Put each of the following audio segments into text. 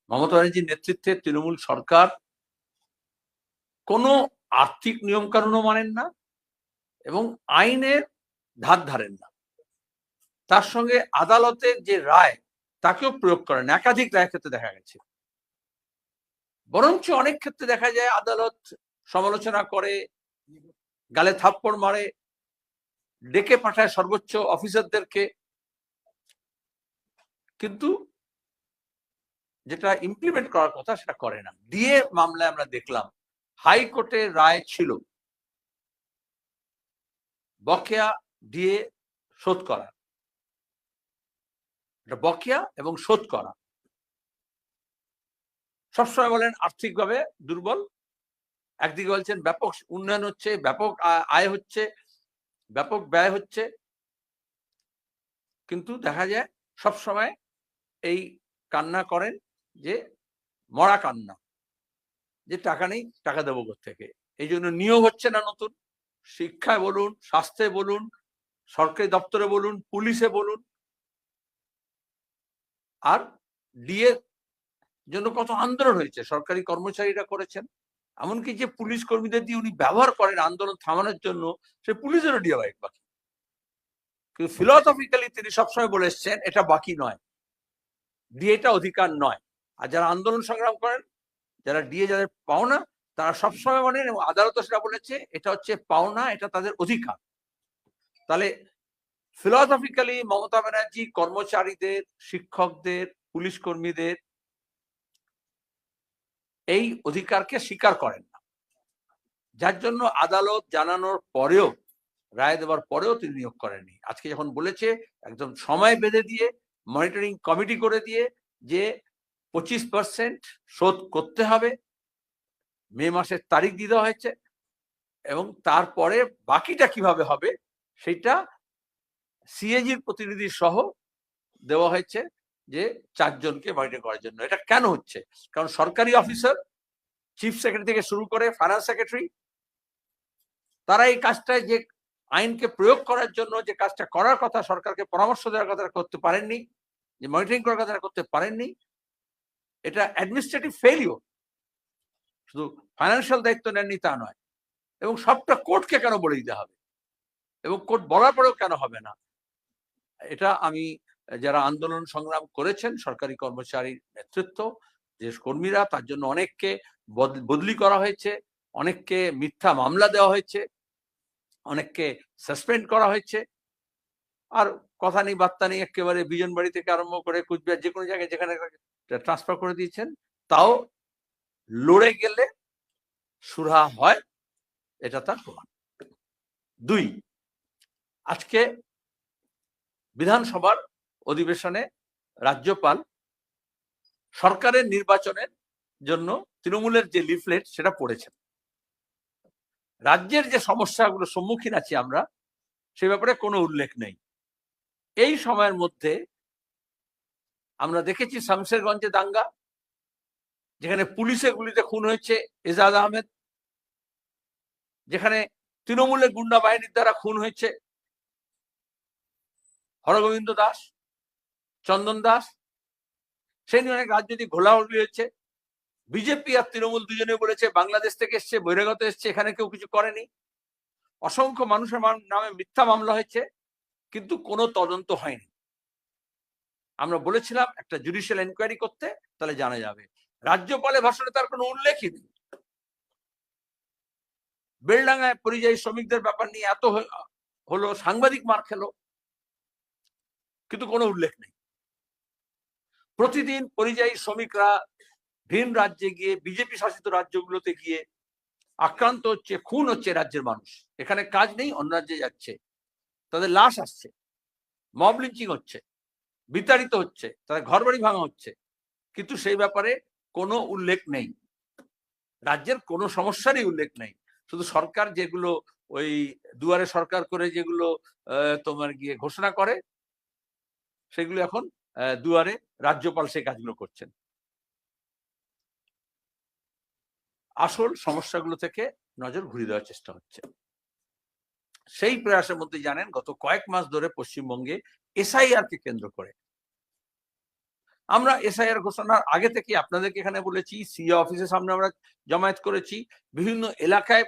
মমতা ব্যানার্জির নেতৃত্বে তৃণমূল সরকার কোনো আর্থিক নিয়ম কানুনও মানেন না এবং আইনের ধার ধারেন না। তার সঙ্গে আদালতের যে রায় তাকেও প্রয়োগ করেন, একাধিক রায় ক্ষেত্রে দেখা গেছে। বরঞ্চ অনেক ক্ষেত্রে দেখা যায় আদালত সমালোচনা করে, গালে থাপ্পড় মারে, ডেকে পাঠায় সর্বোচ্চ অফিসারদেরকে, কিন্তু যেটা ইমপ্লিমেন্ট করার কথা সেটা করে না। ডিএ মামলায় আমরা দেখলাম হাইকোর্টের রায় ছিল বকেয়া ডিএ শোধ করা, এটা বকেয়া এবং শোধ করা। সবসময় বলেন আর্থিকভাবে দুর্বল, একদিকে বলছেন ব্যাপক উন্নয়ন হচ্ছে, ব্যাপক আয় হচ্ছে, ব্যাপক ব্যয় হচ্ছে, কিন্তু দেখা যায় সবসময় এই কান্না করেন যে মরা কান্না, যে টাকা নেই, টাকা দেবো থেকে। এই জন্য নিয়োগ হচ্ছে না নতুন, শিক্ষায় বলুন, স্বাস্থ্যে বলুন, সরকারি দপ্তরে বলুন, পুলিশে বলুন। আর ডিএ জন্য কত আন্দোলন হয়েছে, সরকারি কর্মচারীরা করেছেন, এমনকি যে পুলিশ কর্মীদের দিয়ে উনি ব্যবহার করেন আন্দোলন থামানোর জন্য, সে পুলিশেরও ডিএ বাকি। কিন্তু ফিলোসফিক্যালি তিনি সবসময় বলে এসছেন এটা বাকি নয়, ডিএটা অধিকার নয়। আর যারা আন্দোলন সংগ্রাম করেন, যারা ডিএ যাদের পাওনা, তারা সবসময় বলেন এবং আদালত সেটা বলেছে এটা হচ্ছে পাওনা, এটা তাদের অধিকার। তাহলে ফিলোসফিক্যালি মমতা ব্যানার্জি কর্মচারীদের, শিক্ষকদের, পুলিশ কর্মীদের এই অধিকারকে স্বীকার করেন না, যার জন্য আদালত জানানোর পরেও, রায় দেওয়ার পরেও তিনি নিয়োগ করেননি। আজকে যখন বলেছে একদম সময় বেঁধে দিয়ে, মনিটরিং কমিটি করে দিয়ে যে 25% শোধ করতে হবে, মে মাসের তারিখ দিয়ে দেওয়া হয়েছে, এবং তারপরে বাকিটা কিভাবে হবে সেটা সিএজির প্রতিনিধি সহ দেওয়া হয়েছে যে 4 জনকে মনিটর করার জন্য। এটা কেন হচ্ছে? কারণ সরকারি অফিসার, চিফ সেক্রেটারি থেকে শুরু করে ফাইন্যান্স সেক্রেটারি, তারা এই কাজটায় যে আইনকে প্রয়োগ করার জন্য যে কাজটা করার কথা, সরকারকে পরামর্শ দেওয়ার কথা করতে পারেননি, যে মনিটরিং করার কথা করতে পারেননি। এটা অ্যাডমিনিস্ট্রেটিভ ফেলিওর, শুধু ফাইন্যান্সিয়াল দায়িত্ব নেননি তা নয়। এবং সবটা কোর্টকে কেন বলে দিতে হবে, এবং কোর্ট বলার পরেও কেন হবে না? এটা আমি, যারা আন্দোলন সংগ্রাম করেছেন, সরকারি কর্মচারীর নেতৃত্ব, যে কর্মীরা, তার জন্য অনেককে বদলি করা হয়েছে, অনেককে মিথ্যা মামলা দেওয়া হয়েছে, অনেককে সাসপেন্ড করা হয়েছে। আর কথা নেই বার্তা নেই, একেবারে বিজনবাড়ি থেকে আরম্ভ করে কুচবিহার যে কোনো জায়গায় যেখানে ট্রান্সফার করে দিয়েছেন, তাও লড়ে গেলে সুরাহা হয়, এটা তার প্রমাণ। 2, আজকে বিধানসভার অধিবেশনে রাজ্যপাল সরকারের নির্বাচনের জন্য তৃণমূলের যে লিফলেট সেটা পড়েছেন। রাজ্যের যে সমস্যাগুলো সম্মুখীন আছি আমরা, সে ব্যাপারে কোনো উল্লেখ নেই। এই সময়ের মধ্যে আমরা দেখেছি শামশেরগঞ্জে দাঙ্গা, যেখানে পুলিশের গুলিতে খুন হয়েছে এজাজ আহমেদ, যেখানে তৃণমূলের গুন্ডা বাহিনীর দ্বারা খুন হয়েছে হরগোবিন্দ দাস, চন্দন দাস। সেই নিয়ে অনেক রাজনৈতিক ঘোলাঘুলি হয়েছে। বিজেপি আর তৃণমূল দুজনে বলেছে বাংলাদেশ থেকে এসছে, বহিরাগত এসছে, এখানে কেউ কিছু করেনি। অসংখ্য মানুষের নামে মিথ্যা মামলা হয়েছে, কিন্তু কোনো তদন্ত হয়নি। আমরা বলেছিলাম একটা জুডিশিয়াল এনকোয়ারি করতে, তাহলে জানা যাবে। রাজ্যপালের ভাষণে তার কোনো উল্লেখই নেই। বেলডাঙ্গায় পরিযায়ী শ্রমিকদের ব্যাপার নিয়ে এত হলো, সাংবাদিক মার খেলো, কিন্তু কোনো উল্লেখ নেই। প্রতিদিন পরিযায়ী শ্রমিকরা ভিন রাজ্যে গিয়ে, বিজেপি শাসিত রাজ্যগুলোতে গিয়ে আক্রান্ত হচ্ছে, খুন হচ্ছে রাজ্যের মানুষ। এখানে কাজ নেই, অন্য রাজ্যে যাচ্ছে, তাদের লাশ আসছে, মব লিঞ্চিং হচ্ছে, বিতাড়িত হচ্ছে, তাদের ঘরবাড়ি ভাঙা হচ্ছে, কিন্তু সেই ব্যাপারে কোনো উল্লেখ নেই। রাজ্যের কোনো সমস্যারই উল্লেখ নেই। শুধু সরকার যেগুলো ওই দুয়ারে সরকার করে যেগুলো তোমার গিয়ে ঘোষণা করে, সেগুলো এখন দুয়ারে রাজ্যপাল সেই কাজগুলো করছেন। আসল সমস্যাগুলো থেকে নজর ঘুরিয়ে দেওয়ার চেষ্টা হচ্ছে। সেই প্রয়াসের মধ্যে জানেন, গত কয়েক মাস ধরে পশ্চিমবঙ্গে এসআইআর কে কেন্দ্র করে আমরা এসআইআর ঘোষণার আগে থেকে আপনাদেরকে এখানে বলেছি, সিএ অফিসের সামনে আমরা জমায়েত করেছি, বিভিন্ন এলাকায়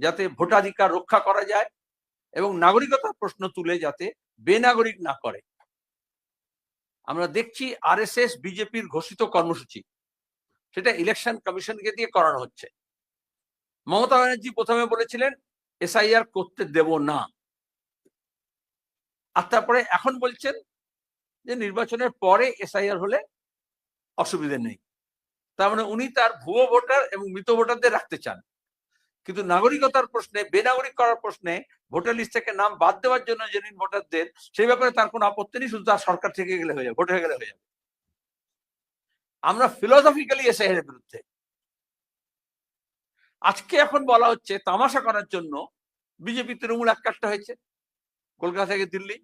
যাতে ভোটাধিকার রক্ষা করা যায় এবং নাগরিকতার প্রশ্ন তুলে যাতে বেনাগরিক না করে। আমরা দেখছি আরএসএস বিজেপির ঘোষিত কর্মসূচি, সেটা ইলেকশন কমিশনকে দিয়ে করানো হচ্ছে। মমতা ব্যানার্জি প্রথমে বলেছিলেন এসআইআর করতে দেব না, আর তারপরে এখন বলছেন যে নির্বাচনের পরে এসআইআর হলে অসুবিধা নেই। তার মানে উনি তার ভুয়ো ভোটার এবং মৃত ভোটারদের রাখতে চান, কিন্তু নাগরিকতার প্রশ্নে, বেনাগরিক করার প্রশ্নে, ভোটার লিস্ট থেকে নাম বাদ দেওয়ার জন্য জেনুইন ভোটারদের, সেই ব্যাপারে তার কোনো আপত্তি নেই, শুধু তার সরকার থেকে গেলে হয়ে যাবে, ভোট হয়ে গেলে হয়ে যাবে। আমরা ফিলোসফিক্যালি এসআইআর এর বিরুদ্ধে। আজকে এখন বলা হচ্ছে তামাশা করার জন্য বিজেপি তৃণমূল এক কাট্টা হয়েছে কলকাতা থেকে দিল্লি,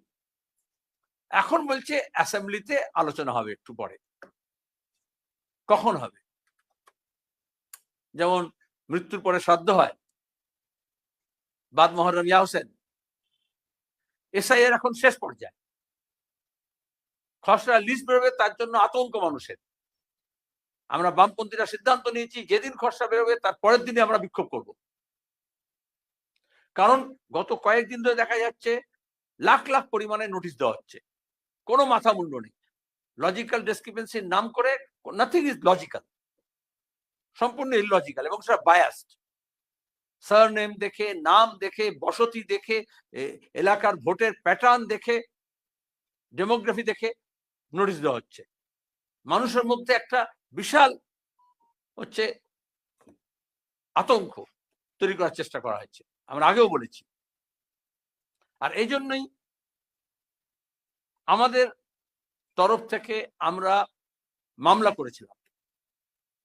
এখন বলছে অ্যাসেম্বলিতে আলোচনা হবে একটু পরে। কখন হবে? যেমন মৃত্যুর পরে শ্রাদ্ধ হয়, বাদ মহরম ইয়া হোসেন, এসআইআর এখন শেষ পর্যায়ে, খসড়া লিস্ট বেরোবে, তার জন্য আতঙ্ক মানুষের। আমরা বামপন্থীরা সিদ্ধান্ত নিয়েছি যেদিন খসড়া বেরোবে তার পরের দিনে আমরা বিক্ষোভ করব। কারণ গত কয়েকদিন ধরে দেখা যাচ্ছে লাখ লাখ পরিমাণে নোটিশ দেওয়া হচ্ছে, কোনো মাথা মুন্ড নেই। লজিক্যাল ডিসক্রিপেন্সির নাম করে নাথিং ইজ লজিক্যাল, সম্পূর্ণ ইললজিক্যাল, এবং সেটা বায়াসড। সারনেম দেখে, নাম দেখে, বসতি দেখে, এলাকার ভোটের প্যাটার্ন দেখে, ডেমোগ্রাফি দেখে নোটিশ দেওয়া হচ্ছে। মানুষের মধ্যে একটা বিশাল হচ্ছে আতঙ্ক তৈরি করার চেষ্টা করা হয়েছে, আমরা আগেও বলেছি। আর এই জন্যই আমাদের তরফ থেকে আমরা মামলা করেছিলাম।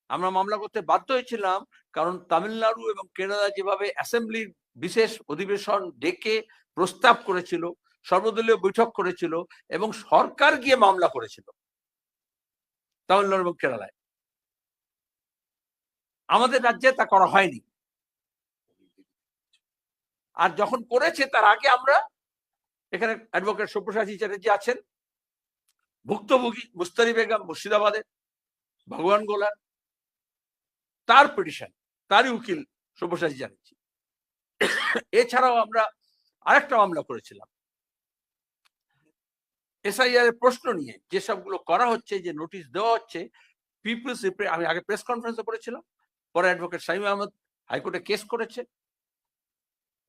আমরা মামলা করতে বাধ্য হয়েছিলাম কারণ তামিলনাড়ু এবং কেরালা যেভাবে অ্যাসেম্বলির বিশেষ অধিবেশন ডেকে প্রস্তাব করেছিল, সর্বদলীয় বৈঠক করেছিল এবং সরকার গিয়ে মামলা করেছিল তামিলনাড়ু এবং কেরালায়, আমাদের রাজ্যে তা করা হয়নি। আর যখন করেছে তার আগে আমরা এখানে অ্যাডভোকেট সব্যসাচী চ্যাটার্জি আছেন, ভুক্তভোগী মুস্তারি বেগম মুর্শিদাবাদে, ভগবান গোলার, তার পিটিশন, তারই উকিল সব্যসাচী চ্যাটার্জি। এছাড়াও আমরা আরেকটা মামলা করেছিলাম এসআইআর এর প্রশ্ন নিয়ে, যেসবগুলো করা হচ্ছে, যে নোটিশ দেওয়া হচ্ছে পিপলস। আমি আগে প্রেস কনফারেন্সে করেছিলাম, পরে অ্যাডভোকেট শামীম আহমেদ হাইকোর্টে কেস করেছে,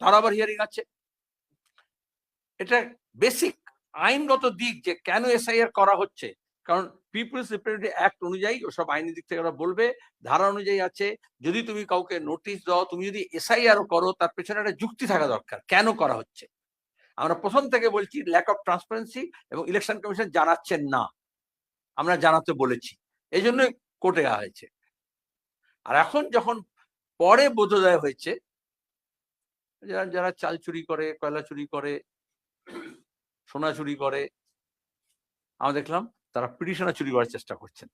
তার আবার হিয়ারিং আছে। এটা বেসিক আইনগত দিক যে কেন এসআইআর করা হচ্ছে, কারণ পিপলস রিপ্রেজেন্টেটিভ অ্যাক্ট অনুযায়ী ওসব আইনি দিক থেকে ওরা বলবে, ধারা অনুযায়ী আছে, যদি তুমি কাউকে নোটিশ দাও, তুমি যদি এসআইআর করো, তার পেছনে একটা যুক্তি থাকা দরকার কেন করা হচ্ছে। আমরা প্রথম থেকে বলছি ল্যাক অফ ট্রান্সপারেন্সি, এবং ইলেকশন কমিশন জানাচ্ছেন না, আমরা জানাতে বলেছি, এই জন্যই কোর্টে যাওয়া হয়েছে। আর এখন যখন পরে বোধোদয় হয়েছে যারা চাল চুরি করে, কয়লা চুরি করে, সোনা চুরি করে, আমরা দেখলাম তারা পিটিশনার চুরি করার চেষ্টা করছেন,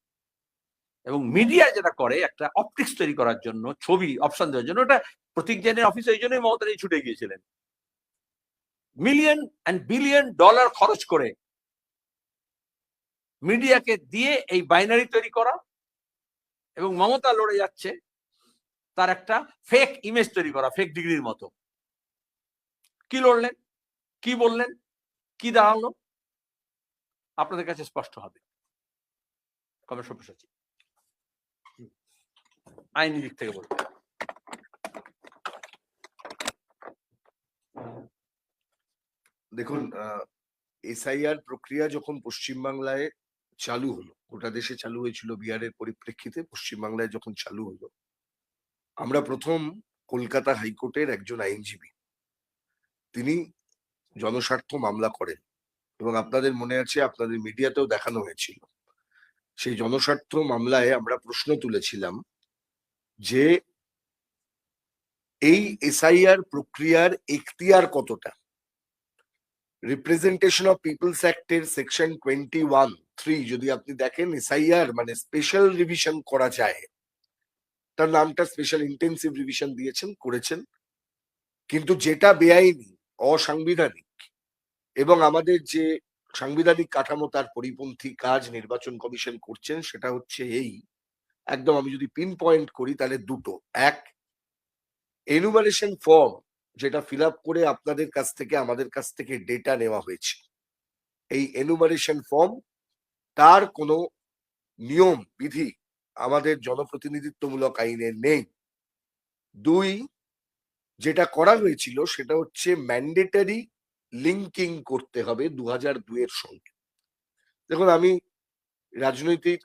এবং মিডিয়া যেটা করে একটা অপটিক্স তৈরি করার জন্য, ছবি অপশন দেওয়ার জন্য, ওটা প্রতীক জৈনের অফিসে এই জন্যই মমতা ছুটে গিয়েছিলেন, মিলিয়ন অ্যান্ড বিলিয়ন ডলার খরচ করে মিডিয়াকে দিয়ে এই বাইনারি তৈরি করা, এবং মমতা লড়ে যাচ্ছে তার একটা ফেক ইমেজ তৈরি করা, ফেক ডিগ্রির মতো। কি লড়লেন, কি বললেন, কি দাঁড়ালো, আপনাদের কাছে স্পষ্ট হবে। কবে সব্যসাচী আইনি দিক থেকে বলবেন। দেখুন, এসআইআর প্রক্রিয়া যখন পশ্চিমবাংলায় চালু হলো, গোটা দেশে চালু হয়েছিল বিহারের পরিপ্রেক্ষিতে, পশ্চিমবাংলায় যখন চালু হলো, আমরা প্রথম কলকাতা হাইকোর্টের একজন আইনজীবী, তিনি জনস্বার্থ মামলা করেন, এবং আপনাদের মনে আছে, আপনাদের মিডিয়াতেও দেখানো হয়েছিল। সেই জনস্বার্থ মামলায় আমরা প্রশ্ন তুলেছিলাম যে এই এসআইআর প্রক্রিয়ার এখতিয়ার কতটা। রিপ্রেজেন্টেশন অফ পিপলস অ্যাক্টের সেকশন 21(3) যদি আপনি দেখেন, এসআইআর মানে স্পেশাল রিভিশন করা যায়, তার নামটা স্পেশাল ইন্টেন্সিভ রিভিশন দিয়েছেন, করেছেন, কিন্তু যেটা বেআইনি, অসাংবিধানিক, এবং আমাদের যে সাংবিধানিক কাঠামো তার পরিপন্থী কাজ নির্বাচন কমিশন করছেন, সেটা হচ্ছে এই, একদম আমি যদি পিন পয়েন্ট করি তাহলে দুটো। এক, এনুমারেশন ফর্ম যেটা ফিল আপ করে আপনাদের কাছ থেকে আমাদের কাছ থেকে ডেটা নেওয়া হয়েছে, এই এনুমারেশন ফর্ম তার কোনো নিয়ম বিধি আমাদের জনপ্রতিনিধিত্বমূলক আইনে নেই। দুই, যেটা করা হয়েছিল সেটা হচ্ছে ম্যান্ডেটারি লিঙ্কিং করতে হবে 2002 এর সঙ্গে। দেখুন, আমি রাজনৈতিক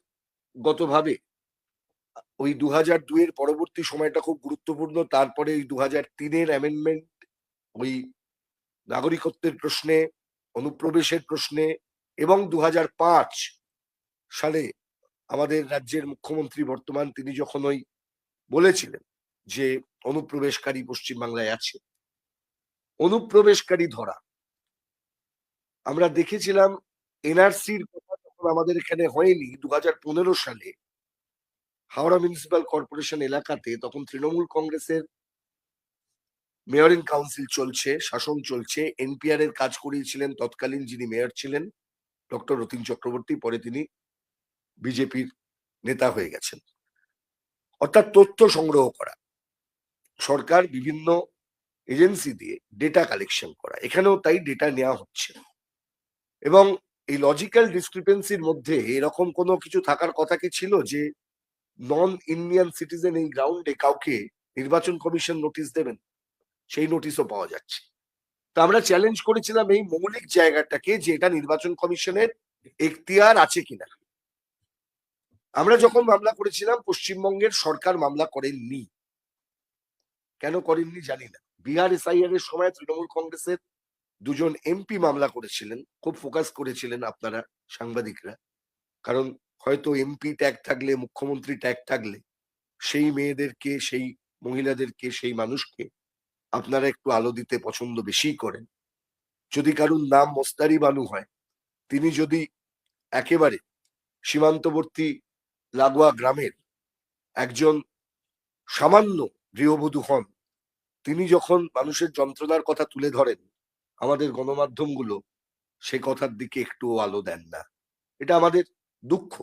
গতভাবে ওই 2002 এর পরবর্তী সময়টা খুব গুরুত্বপূর্ণ। তারপরে ওই 2003 অ্যামেন্ডমেন্ট, ওই নাগরিকত্বের প্রশ্নে, অনুপ্রবেশের প্রশ্নে, এবং 2005 সালে আমাদের রাজ্যের মুখ্যমন্ত্রী বর্তমান তিনি যখন ওই বলেছিলেন যে অনুপ্রবেশকারী পশ্চিমবাংলায় আছে, অনুপ্রবেশকারী ধরা, আমরা দেখেছিলাম এনআরসির কথা যখন আমাদের এখানে হয়নি 2015 সালে হাওড়া মিউনিসিপ্যাল কর্পোরেশন এলাকাতে, তখন তৃণমূল কংগ্রেসের মেয়র ইন কাউন্সিল চলছে, শাসন চলছে। এনপিআর এর কাজ করিয়েছিলেন তৎকালীন যিনি মেয়র ছিলেন ডক্টর রতিন চক্রবর্তী, পরে তিনি বিজেপির নেতা হয়ে গেছেন। অর্থাৎ তথ্য সংগ্রহ করা, সরকার বিভিন্ন এজেন্সি দিয়ে ডেটা কালেকশন করা, এখানেও তাই ডেটা নেওয়া হচ্ছে। এবং এই লজিক্যাল ডিসক্রিপেন্সির মধ্যে এরকম কোনো কিছু থাকার কথা কি ছিল যে নন ইন্ডিয়ান সিটিজেন এই গ্রাউন্ডে কাউকে নির্বাচন কমিশন নোটিশ দেবেন? সেই নোটিশও পাওয়া যাচ্ছে। তো আমরা চ্যালেঞ্জ করেছিলাম এই মৌলিক জায়গাটাকে, যে এটা নির্বাচন কমিশনের এখতিয়ার আছে কিনা। আমরা যখন মামলা করেছিলাম, পশ্চিমবঙ্গের সরকার মামলা করেননি। কেন করেননি জানি না। বিহার এসআইআর এর সময় তৃণমূল কংগ্রেসের দুজন এমপি মামলা করেছিলেন, খুব ফোকাস করেছিলেন আপনারা সাংবাদিকরা, কারণ হয়তো এমপি ট্যাগ থাকলে, মুখ্যমন্ত্রী ট্যাগ থাকলে সেই মেয়েদেরকে, সেই মহিলাদেরকে, সেই মানুষকে আপনারা একটু আলো দিতে পছন্দ বেশি করেন। যদি কারুর নাম মোস্তারি বানু হয়, তিনি যদি একেবারে সীমান্তবর্তী লাগোয়া গ্রামের একজন সামান্য গৃহবধূ হন, তিনি যখন মানুষের যন্ত্রণার কথা তুলে ধরেন, আমাদের গণমাধ্যমগুলো সে কথার দিকে একটুও আলো দেন না। এটা আমাদের দুঃখ।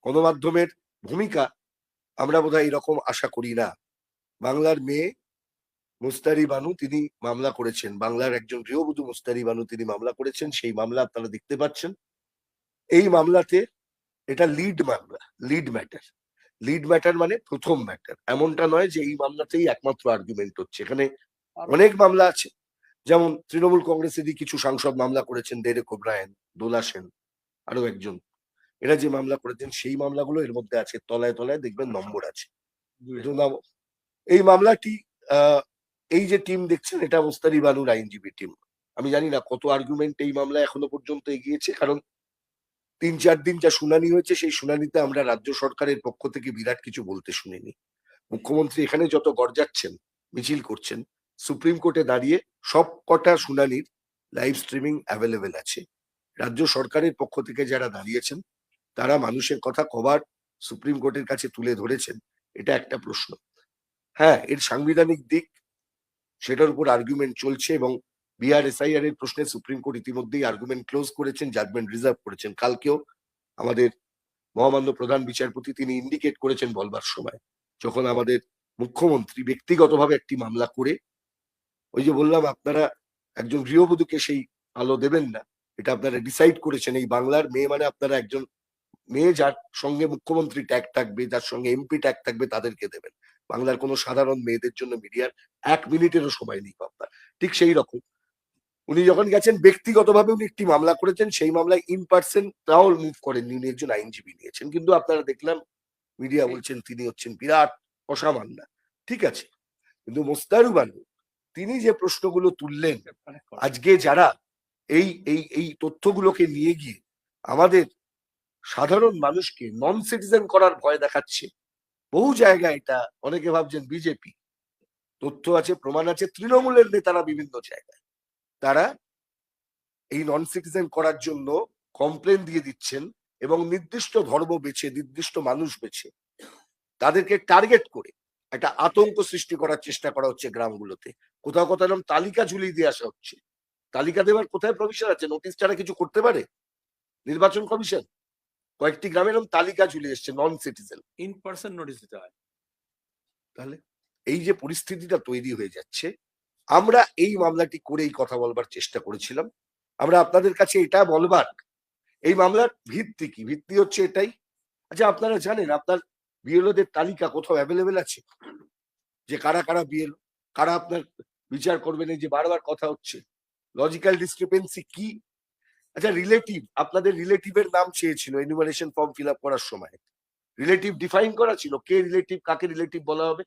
গণমাধ্যমের ভূমিকা আমরা বোধহয় এরকম আশা করি না। বাংলার মেয়ে মুস্তারি বানু তিনি মামলা করেছেন, বাংলার একজন গৃহবধূ মুস্তারি বানু তিনি মামলা করেছেন, সেই মামলা আপনারা দেখতে পাচ্ছেন। এই মামলাতে এটা লিড মামলা, লিড ম্যাটার। লিড ম্যাটার মানে প্রথম ম্যাটার, এমনটা নয় যে এই মামলাতেই একমাত্র আর্গুমেন্ট হচ্ছে। এখানে অনেক মামলা আছে, যেমন তৃণমূল কংগ্রেসেরই কিছু সাংসদ মামলা করেছেন, ডেরেক ওব্রায়েন, দোলা সেন, আরো একজন। এরা যে মামলা করেছেন সেই মামলাগুলো এর মধ্যে আছে, তলায় তলায় দেখবেন নম্বর আছে। এই মামলাটি এই যে টিম দেখছেন, এটা মুস্তারি বানুর আইনজীবী টিম। আমি জানি না কত আর্গুমেন্ট এই মামলা এখনো পর্যন্ত এগিয়েছে, কারণ 3-4 দিন যা শুনানি হয়েছে, সেই শুনানিতে আমরা রাজ্য সরকারের পক্ষ থেকে বিরাট কিছু বলতে শুনিনি। মুখ্যমন্ত্রী এখানে যত গর্জাচ্ছেন, মিছিল করছেন, সুপ্রিম কোর্টে দাঁড়িয়ে সব কটা শুনানির লাইভ স্ট্রিমিং অ্যাভেলেবেল আছে। রাজ্য সরকারের পক্ষ থেকে যারা দাঁড়িয়েছেন, তারা মানুষের কথা কবার সুপ্রিম কোর্টের কাছে তুলে ধরেছেন, এটা একটা প্রশ্ন। হ্যাঁ, এর সাংবিধানিক দিক, সেটার উপর আর্গুমেন্ট চলছে, এবং বিহার এসআইআর এর প্রশ্নে সুপ্রিম কোর্ট ইতিমধ্যেই আর্গুমেন্ট ক্লোজ করেছেন, জাজমেন্ট রিজার্ভ করেছেন। কালকেও আমাদের মহামান্য প্রধান বিচারপতি তিনি ইন্ডিকেট করেছেন বলবার সময়, যখন আমাদের মুখ্যমন্ত্রী ব্যক্তিগতভাবে একটি মামলা করে, ওই যে বললাম আপনারা একজন গৃহবধূকে সেই আলো দেবেন না, এটা আপনারা ডিসাইড করেছেন। এই বাংলার মেয়ে মানে আপনারা একজন মেয়ে যার সঙ্গে মুখ্যমন্ত্রী ট্যাগ থাকবে, যার সঙ্গে এমপি ট্যাগ থাকবে, তাদেরকে দেবেন। বাংলার কোনো সাধারণ মেয়েদের জন্য মিডিয়ার 1 মিনিটেরও সময় নেই আপনার। ঠিক সেই রকম উনি যখন গেছেন ব্যক্তিগতভাবে, উনি একটি মামলা করেছেন, সেই মামলায় ইন পার্সন তাও মুভ করেননি, উনি একজন আইনজীবী নিয়েছেন। কিন্তু আপনারা দেখলাম মিডিয়া বলছেন তিনি হচ্ছেন বিরাট অসামান্যা। ঠিক আছে, কিন্তু মোস্তারু বানু তিনি যে প্রশ্নগুলো তুললেন, আজকে যারা এই এই এই তথ্যগুলোকে নিয়ে গিয়ে আমাদের সাধারণ মানুষকে নন সিটিজেন করার ভয় দেখাচ্ছে, বহু জায়গায় এটা অনেকে ভাবছেন বিজেপি, তথ্য আছে, প্রমাণ আছে, তৃণমূলের নেতারা বিভিন্ন জায়গায় তারা এই নন সিটিজেন করার জন্য কমপ্লেন দিয়ে দিচ্ছেন, এবং নির্দিষ্ট ধর্ম বেছে, নির্দিষ্ট মানুষ বেছে তাদেরকে টার্গেট করে একটা আতঙ্ক সৃষ্টি করার চেষ্টা করা হচ্ছে গ্রামগুলোতে। কোথাও কোথাও এরকম তালিকা ঝুলিয়ে দিয়ে আসা হচ্ছে তালিকা দেওয়ার কোথায় প্রভিশন আছে? নোটিশ ছাড়া কিছু করতে পারে নির্বাচন কমিশন? কয়েকটি গ্রামের তালিকা ঝুলে এসছে নন সিটিজেন। ইন পার্সন নোটিশ দিতে হয়। তাহলে এই যে পরিস্থিতিটা তৈরি হয়ে যাচ্ছে, আমরা এই মামলাটি করেই কথা বলবার চেষ্টা করেছিলাম। আমরা আপনাদের কাছে এটা বলবার, এই মামলার ভিত্তি কি? ভিত্তি হচ্ছে এটাই, আচ্ছা আপনারা জানেন আপনার বিএলওদের তালিকা কোথাও অ্যাভেলেবেল আছে? যে কারা কারা বিএলও, কারা আপনার বিচার করবেন? এই যে বারবার কথা হচ্ছে লজিক্যাল ডিসক্রিপেন্সি কি? আচ্ছা রিলেটিভ, আপনাদের রিলেটিভের নাম চেয়েছিল এনুমারেশন ফর্ম ফিল আপ করার সময়, রিলেটিভ ডিফাইন করা ছিল, কে রিলেটিভ, কাকে রিলেটিভ বলা হবে?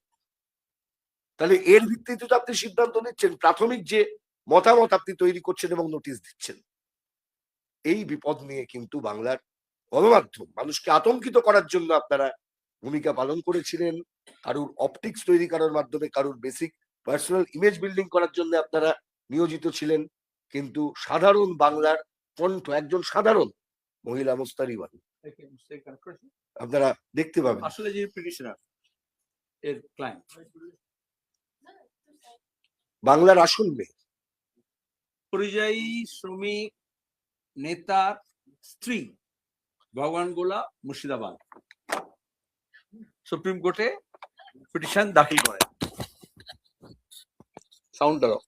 তাহলে এর ভিত্তিতে তো আপনি সিদ্ধান্ত নিচ্ছেন, প্রাথমিক যে মতামত আপনি তৈরি করছেন এবং নোটিশ দিচ্ছেন। এই বিপদ নিয়ে কিন্তু বাংলার গণমাধ্যম মানুষকে আতঙ্কিত করার জন্য আপনারা ভূমিকা পালন করেছিলেন, কারুর অপটিক্স তৈরি করার মাধ্যমে, কারুর বেসিক পার্সোনাল ইমেজ বিল্ডিং করার জন্য আপনারা নিয়োজিত ছিলেন, কিন্তু সাধারণ বাংলার কণ্ঠ একজন সাধারণ মহিলা মুস্তারিবান আপনারা দেখতে পাবেন। আসলে যে পিটিশনার এর ক্লায়েন্ট বাংলার আসল মেয়ে, পরিযায়ী শ্রমিক নেতার স্ত্রী ভগবান গোলা মুর্শিদাবাদ সুপ্রিম কোর্টে পিটিশন দাখিল করেন। সাউন্ডটা দাও।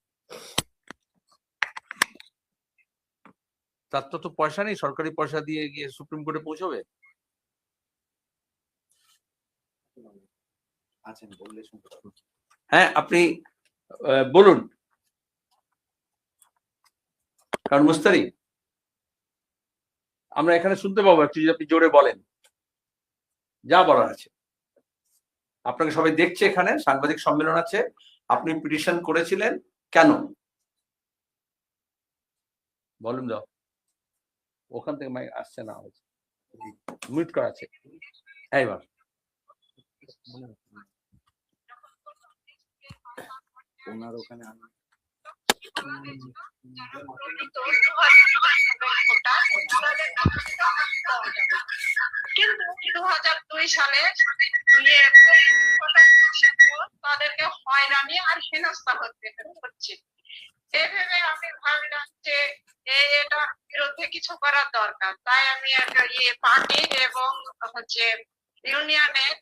তার তো পয়সা নেই, সরকারি পয়সা দিয়ে গিয়ে সুপ্রিম কোর্টে পৌঁছবে? হ্যাঁ আপনি বলুন। কারণ মুস্তারি আমরা এখানে শুনতে পাবো, একটু যদি আপনি জোরে বলেন যা বলার আছে। আপনাকে সবাই দেখছে, এখানে সাংবাদিক সম্মেলন আছে, আপনি পিটিশন করেছিলেন কেন? বলুন দাও। ওখান থেকে মাইক আসছে না, মিউট করা আছে। এইবার ওনার ওখানে কিন্তু 2002 সালে তাদেরকে হয়রানি আর হেনস্থা হচ্ছে। এভাবে আমি ভাবলাম যে এটার বিরুদ্ধে কিছু করার দরকার, তাই আমি একটা পার্টি এবং হচ্ছে ইউনিয়নের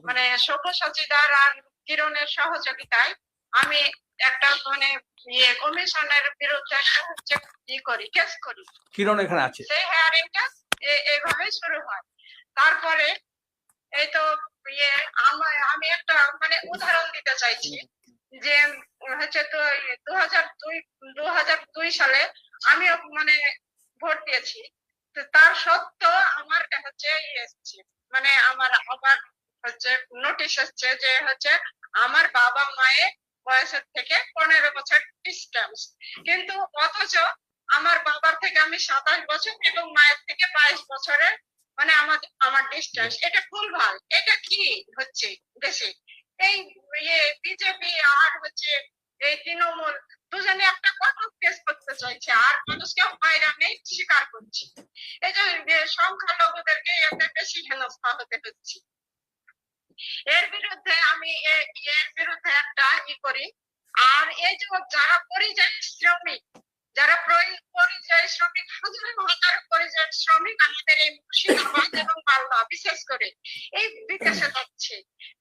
মানে সব্যসাচীদার আর কিরণের সহযোগিতায় আমি একটা মানে কমিশনের বিরুদ্ধে হচ্ছে কেস করি। কিরণ এখানে আছে। সেই হেয়ারিংটা এইভাবে শুরু হয়। তারপরে এই তো আমি একটা মানে উদাহরণ দিতে চাইছি যে হচ্ছে তো 2002 সালে আমিও মানে ভোট দিয়েছি, তার সত্ত্বেও আমার হচ্ছে এসছে মানে আমার আবার হচ্ছে নোটিশ এসছে যে হচ্ছে আমার বাবা মায়ের বয়সের থেকে 15 বছর ডিস্টেন্স, কিন্তু অথচ আমার বাবার থেকে আমি 27 বছর এবং মায়ের থেকে 22 বছরের মানে আমার ডিস্টেন্স। এটা ভুলভাল। এটা কি হচ্ছে দেশে? এই বিজেপি আর হচ্ছে এই তৃণমূল দুজনে একটা কঠোর কেস করতে চাইছে আর মানুষকে হয়রানি স্বীকার করছে। এই যে সংখ্যালঘুদেরকে এতে বেশি হেনস্থা হতে হচ্ছে। এর বিরুদ্ধে আমি একটা করি। আর এই যে যারা পরিযায়ী শ্রমিক, যারা পরিযায়ী শ্রমিক, হাজার পরিযায়ী শ্রমিক আমাদের এই মুর্শিদাবাদ এবং মালদা বিশেষ করে এই বিদেশে যাচ্ছে,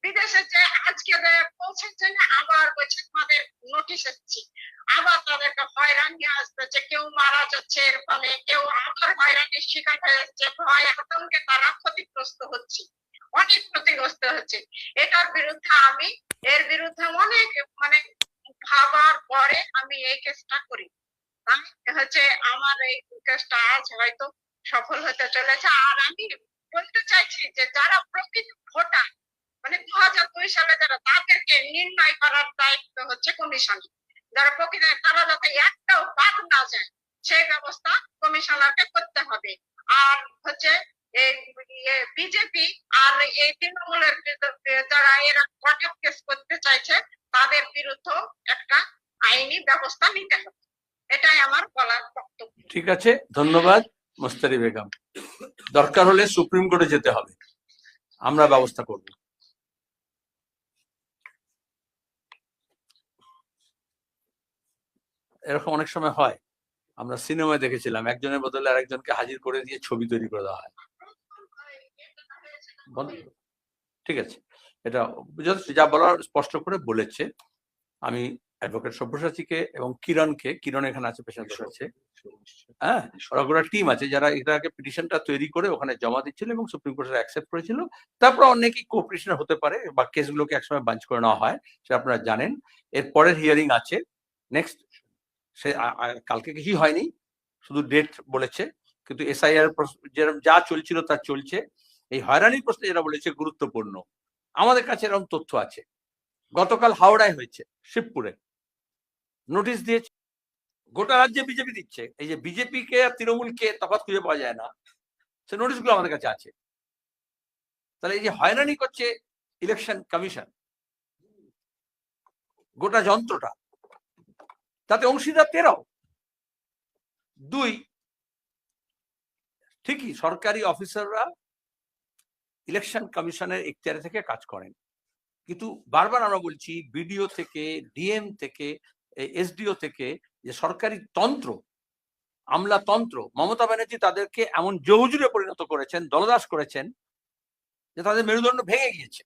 বিদেশে যে আজকে পৌঁছার জন্য আবার বলছে আমাদের নোটিশ এসেছে, আবার তাদেরকে হয়রানি আসতেছে, কেউ মারা যাচ্ছে এর ফলে, কেউ আবার হয়রানির শিকার হয়ে যাচ্ছে, ভয় আতঙ্কে তারা ক্ষতিগ্রস্ত হচ্ছে, অনেক ক্ষতিগ্রস্ত হচ্ছে। এটার বিরুদ্ধে আমি এর বিরুদ্ধে অনেক মানে ভাবার পরে আমি এই কেসটা করি। হচ্ছে আমার এই কেসটা আজ হয়তো সফল হতে চলেছে। আর আমি বলতে চাইছি যে যারা প্রকৃত ভোটার মানে 2002 সালে যারা, তাদেরকে নির্ণয় করার দায়িত্ব হচ্ছে কমিশন। যারা প্রকৃত, তারা যাতে একটাও বাদ না যায় সেই ব্যবস্থা কমিশনারকে করতে হবে। আর হচ্ছে এই বিজেপি আর এই তৃণমূলের যারা এরা কঠোর কেস করতে চাইছে তাদের বিরুদ্ধে একটা আইনি ব্যবস্থা নিতে হবে। এটাই আমার বলার বক্তব্য। ঠিক আছে, ধন্যবাদ মুস্তারি বেগম। দরকার হলে সুপ্রিম কোর্টে যেতে হবে, আমরা ব্যবস্থা করব। এরকম অনেক সময় হয় আমরা সিনেমায় দেখেছিলাম একজনের বদলে আরেকজনকে হাজির করে দিয়ে ছবি তৈরি করে দেওয়া হয়। ঠিক আছে, এটা যা বলার স্পষ্ট করে বলেছে। আমি অ্যাডভোকেট সব্যসাচীকে এবং কিরণকে, কিরণ এখানে আছে, পেশেন্ট আছে, হ্যাঁ, ওরা টিম আছে যারা এটাকে পিটিশনটা তৈরি করে ওখানে জমা দিচ্ছিল এবং সুপ্রিম কোর্টে অ্যাকসেপ্ট করেছিল। তারপর অনেকেই কোঅপারেশন হতে পারে বা কেসগুলোকে একসময় বাঞ্চ করে নেওয়া হয়, সেটা আপনারা জানেন। এর পরের হিয়ারিং আছে নেক্সট, সে কালকে কিছুই হয়নি, শুধু ডেট বলেছে, কিন্তু এসআইআর যা চলছিল তা চলছে। এই হয়রানির প্রশ্নে যেটা বলেছে গুরুত্বপূর্ণ, আমাদের কাছে এরকম তথ্য আছে। গতকাল হাওড়ায় হয়েছে, শিবপুরে নোটিশ দিয়েছে, গোটা রাজ্যে বিজেপি দিচ্ছে। এই যে বিজেপি কে আর তৃণমূলকে তফাৎ খুঁজে পাওয়া যায় না, সে নোটিশগুলো আমাদের কাছে আছে। তাহলে এই যে হয়রানি করছে ইলেকশন কমিশন, গোটা যন্ত্রটা, তাতে অংশীদার 13। 2, ঠিকই সরকারি অফিসাররা ইলেকশন কমিশনের এখতিয়ারে থেকে কাজ করেন, কিন্তু বারবার আমরা বলছি বিডিও থেকে, ডিএম থেকে, এসডিও থেকে, যে সরকারি তন্ত্র, আমলাতন্ত্র, মমতা ব্যানার্জি তাদেরকে এমন জহুজুরে পরিণত করেছেন, দলদাস করেছেন, যে তাদের মেরুদণ্ড ভেঙে গিয়েছে।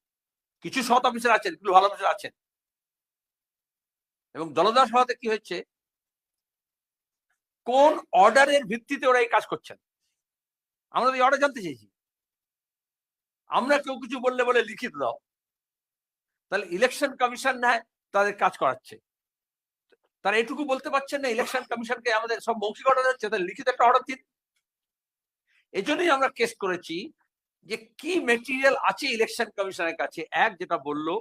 কিছু সৎ অফিসার আছেন, কিছু ভালো অফিসার আছেন, এবং দলদাস হওয়াতে কি হচ্ছে, কোন অর্ডারের ভিত্তিতে ওরা এই কাজ করছেন, আমরা এই অর্ডার জানতে চাইছি। আমরা কেউ কিছু বললে বলে লিখিত দাও, তাহলে ইলেকশন কমিশন নেয় তাদের কাজ করাচ্ছে, তারা এটুকু বলতে পারছেন না ইলেকশন কমিশনকে আমাদের সব মৌখিক অর্ডার হচ্ছে, তাহলে লিখিত একটা অর্ডার দিন। এই জন্যই আমরা কেস করেছি যে কি মেটেরিয়াল আছে ইলেকশন কমিশনের কাছে। এক, যেটা বললো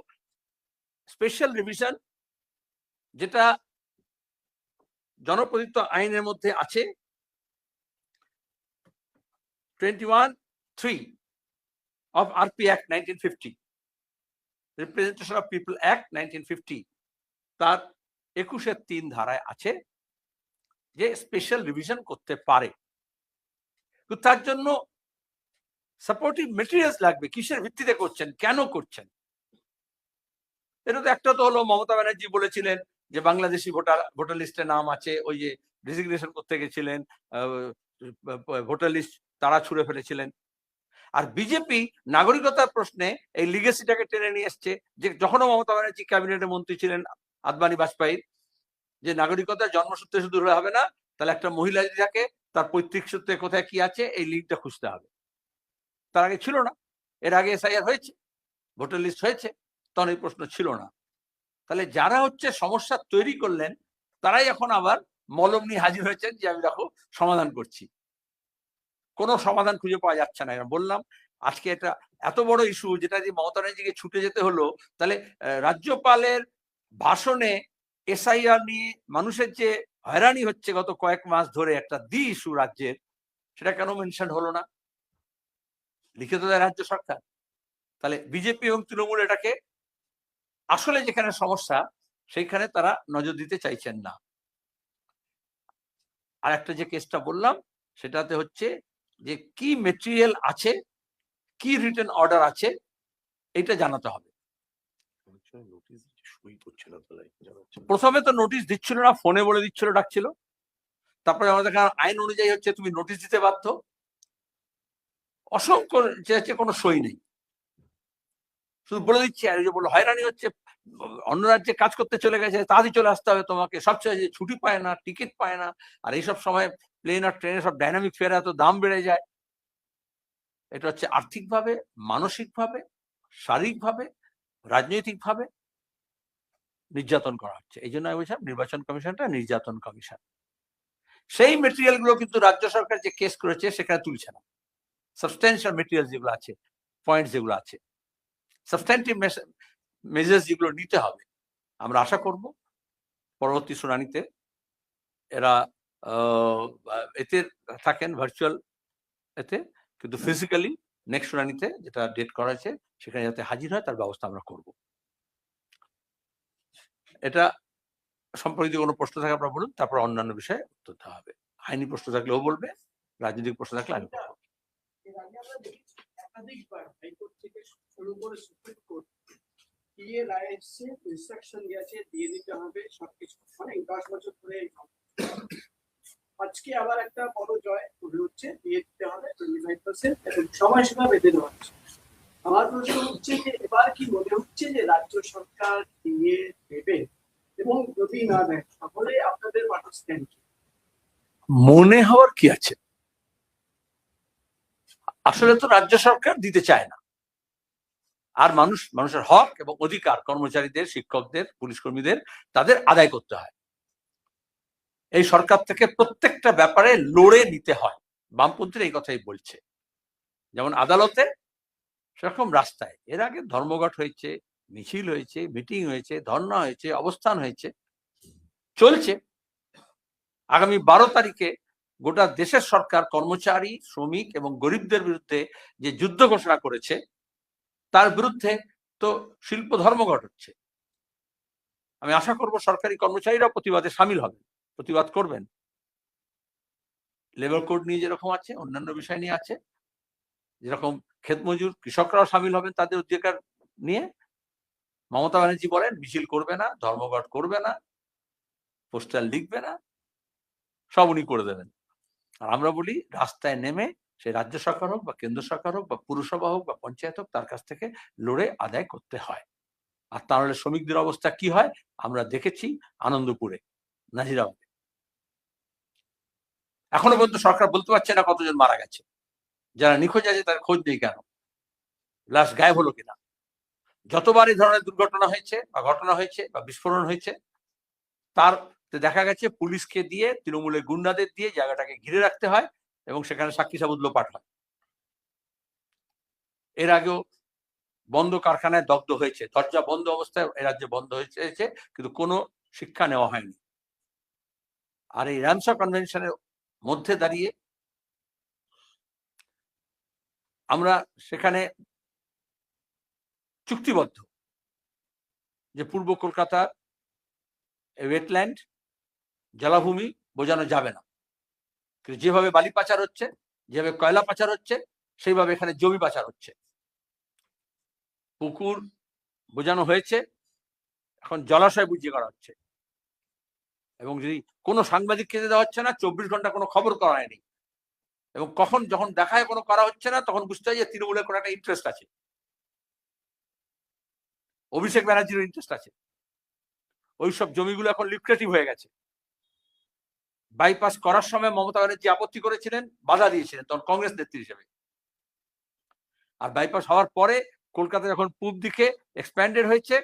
স্পেশাল রিভিশন, যেটা জনপ্রতিনিধিত্ব আইনের মধ্যে আছে, 21(3) of RP Act 1950, Representation of People Act 1950, তার 21(3) ধারায় আছে যে স্পেশাল রিভিশন করতে পারে। তো তার জন্য সাপোর্টিভ মেটেরিয়ালস লাগবে, কিসের ভিত্তিতে করছেন, কেন করছেন। এটা তো একটা তো হলো মমতা ব্যানার্জি বলেছিলেন যে বাংলাদেশি ভোটার লিস্টে নাম আছে, ওই যে ডেজিগনেশন করতে গেছিলেন, ভোটার লিস্ট তারা ছুড়ে ফেলেছিলেন। আর বিজেপি নাগরিকতার প্রশ্নে এই লিগেসিটাকে টেনে নিয়ে এসছে, যে যখনও মমতা ব্যানার্জি ক্যাবিনেটে মন্ত্রী ছিলেন আদবানি বাজপেয়ীর, যে নাগরিকতার জন্মসূত্রে শুধু হলে হবে না, তাহলে একটা মহিলা যদি থাকে তার পৈতৃক সূত্রে কোথায় কি আছে এই লিঙ্কটা খুঁজতে হবে। তার আগে ছিল না, এর আগে এসআইআর হয়েছে, ভোটার লিস্ট হয়েছে, তখন এই প্রশ্ন ছিল না। তাহলে যারা হচ্ছে সমস্যা তৈরি করলেন, তারাই এখন আবার মলম নিয়ে হাজির হয়েছেন যে আমি দেখো সমাধান করছি। কোনো সমাধান খুঁজে পাওয়া যাচ্ছে না। বললাম আজকে এটা এত বড় ইস্যু, যেটা যে মমতা ব্যানার্জিকে ছুটে যেতে হলো, তাহলে রাজ্যপালের ভাষণে এসআইআর নিয়ে মানুষের যে হয়রানি হচ্ছে গত কয়েক মাস ধরে, একটা ইস্যু রাজ্যের, সেটা কেন মেনশন হলো না? লিখিত দেয় রাজ্য সরকার। তাহলে বিজেপি এবং তৃণমূল এটাকে আসলে যেখানে সমস্যা সেইখানে তারা নজর দিতে চাইছেন না। আর একটা যে কেসটা বললাম সেটাতে হচ্ছে যে কি মেটেরিয়াল আছে, কি রিটেন অর্ডার আছে, এটা জানাতে হবে। প্রথমে তো নোটিশ দিচ্ছিল না, ফোনে বলে দিচ্ছিল, ডাকছিল। তারপরে আমাদের আইন অনুযায়ী হচ্ছে তুমি নোটিশ দিতে বাধ্য। অসংখ্য চেয়েছে, কোনো সই নেই, শুধু বলে দিচ্ছি। আর যে বললো হয়রানি হচ্ছে, অন্য রাজ্যে কাজ করতে চলে গেছে, তাড়াতাড়ি চলে আসতে হবে তোমাকে, সবচেয়ে ছুটি পায় না, টিকিট পায় না, আর এইসব সময় প্লেন আর ট্রেনে সব ডাইনামিক ফেয়ার এত দাম বেড়ে যায়। এটা হচ্ছে আর্থিকভাবে, মানসিকভাবে, শারীরিকভাবে, রাজনৈতিকভাবে নির্যাতন করা হচ্ছে। এই জন্য আমি বলছিলাম নির্বাচন কমিশনটা নির্যাতন কমিশন। সেই মেটেরিয়াল গুলো কিন্তু রাজ্য সরকার যে কেস করেছে সেখানে তুলছে না। সাবস্টেন্সিয়াল মেটেরিয়াল যেগুলো আছে, পয়েন্ট যেগুলো আছে, সাবস্ট্যান্টিভ মেজার্স যেগুলো নিতে হবে, আমরা আশা করব পরবর্তী শুনানিতে এরা এতে থাকেন ভার্চুয়াল এতে, কিন্তু ফিজিক্যালি নেক্সট শুনানিতে যেটা ডেট করা হয়েছে সেখানে যাতে হাজির হয় তার ব্যবস্থা আমরা করব। এটা সম্পর্কিত কোনো প্রশ্ন থাকে আপনারা বলুন, তারপর অন্যান্য বিষয়ে উত্তর দেওয়া হবে। আইনি প্রশ্ন থাকলে ও বলবে, রাজনৈতিক প্রশ্ন থাকলে আমি বলবো। একাধিকবার হাইকোর্ট থেকে শুরু করে সুপ্রিম কোর্ট রায় এসছে, ইনস্ট্রাকশন গেছে দিয়ে দিতে হবে সবকিছু, অনেক 10 বছর ধরে আজকে আবার একটা বড় জয় মনে হচ্ছে, দিয়ে দিতে হবে 25% এবং সময়সীমা বেঁধে দেওয়া হচ্ছে। আমার প্রশ্ন হচ্ছে যে এবার কি মনে হচ্ছে যে রাজ্য সরকার দিয়ে দেবে, এবং যদি না দেয় তাহলে আপনাদের পাকিস্তান কি? মনে হওয়ার কি আছে? আসলে তো রাজ্য সরকার দিতে চায় না। আর মানুষের হক এবং অধিকার কর্মচারীদের, শিক্ষকদের, পুলিশ কর্মীদের তাদের আদায় করতে হয়। এই সরকার থেকে প্রত্যেকটা ব্যাপারে লড়ে নিতে হয়। বামপন্থীরা এই কথাই বলছে, যেমন আদালতে সেরকম রাস্তায়। এর আগে ধর্মঘট হয়েছে, মিছিল হয়েছে, মিটিং হয়েছে, ধর্ণা হয়েছে, অবস্থান হয়েছে, চলছে। আগামী 12 তারিখে গোটা দেশের সরকার কর্মচারী, শ্রমিক এবং গরিবদের বিরুদ্ধে যে যুদ্ধ ঘোষণা করেছে তার বিরুদ্ধে তো শিল্প ধর্মঘট হচ্ছে। আমি আশা করব সরকারি কর্মচারীরাও প্রতিবাদে সামিল হবেন, প্রতিবাদ করবেন। লেবার কোড নিয়ে যেরকম আছে, অন্যান্য বিষয় নিয়ে আছে, যেরকম ক্ষেতমজুর, কৃষকরাও সামিল হবেন তাদের অধিকার নিয়ে। মমতা ব্যানার্জি বলেন মিছিল করবে না, ধর্মঘট করবে না, পোস্টার লিখবে না, সব উনি করে দেবেন। আর আমরা বলি রাস্তায় নেমে সে রাজ্য সরকার হোক বা কেন্দ্র সরকার হোক বা পুরসভা হোক বা পঞ্চায়েত হোক, তার কাছ থেকে লড়ে আদায় করতে হয়। আর তাহলে শ্রমিকদের অবস্থা কি হয় আমরা দেখেছি আনন্দপুরে, নাজিরাবাদে। এখনো পর্যন্ত সরকার বলতে পারছে না কতজন মারা গেছে, যারা নিখোঁজ আছে তার খোঁজ নেই কেন, লাশ গায়েব হলো কিনা। যতবার এই ধরনের দুর্ঘটনা হয়েছে বা ঘটনা হয়েছে বা বিস্ফোরণ হয়েছে, তার দেখা গেছে পুলিশকে দিয়ে, তৃণমূলের গুন্ডাদের দিয়ে জায়গাটাকে ঘিরে রাখতে হয় এবং সেখানে সাক্ষী সাবুত লোপাট হয়। এর আগেও বন্ধ কারখানায় দগ্ধ হয়েছে, দরজা বন্ধ অবস্থায় এ রাজ্যে বন্ধ হয়েছে, কিন্তু কোনো শিক্ষা নেওয়া হয়নি। আর এই রামসা কনভেনশনের মধ্যে দাঁড়িয়ে আমরা সেখানে চুক্তিবদ্ধ যে পূর্ব কলকাতার ওয়েটল্যান্ড, জলাভূমি বোঝানো যাবে না। কিন্তু যেভাবে বালি পাচার হচ্ছে, যেভাবে কয়লা পাচার হচ্ছে, সেইভাবে এখানে জমি পাচার হচ্ছে। পুকুর বোঝানো হয়েছে, এখন জলাশয় বুঝিয়ে করা হচ্ছে। এবং যদি কোনো সাংবাদিক খেতে দেওয়া হচ্ছে না, 24 ঘন্টা কোনো খবর করা হয়নি। এবং যখন দেখায় কোনো করা হচ্ছে না, তখন বুঝতে হয় যে তৃণমূলের কোনো একটা ইন্টারেস্ট আছে, অভিষেক ব্যানার্জির ইন্টারেস্ট আছে। ওইসব জমিগুলো এখন লিক্রেটিভ হয়ে গেছে। বাইপাস করার সময় মমতা ব্যানার্জি আপত্তি করেছিলেন, বাধা দিয়েছিলেন তখন কংগ্রেস নেত্রী হিসেবে। আর বাইপাস হওয়ার পরে কলকাতা যখন পূব দিকে এক্সপ্যান্ডেড হয়েছে,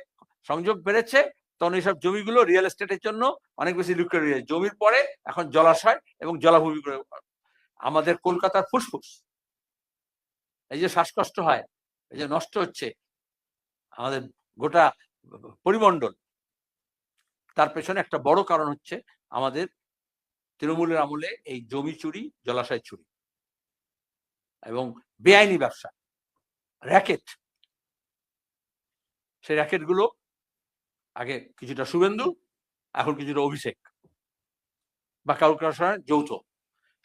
সংযোগ বেড়েছে, তখন এইসব জমিগুলো রিয়েল এস্টেটের জন্য অনেক বেশি লিক্রেটিভ হয়েছে। জমির পরে এখন জলাশয় এবং জলাভূমি করে আমাদের কলকাতার ফুসফুস। এই যে শ্বাসকষ্ট হয়, এই যে নষ্ট হচ্ছে আমাদের গোটা পরিমণ্ডল, তার পেছনে একটা বড় কারণ হচ্ছে আমাদের তৃণমূলের আমলে এই জমি চুরি, জলাশয় চুরি এবং বেআইনি ব্যবসা, র্যাকেট। সেই র্যাকেট গুলো আগে কিছুটা শুভেন্দু, এখন কিছুটা অভিষেক বা কারোর যৌথ।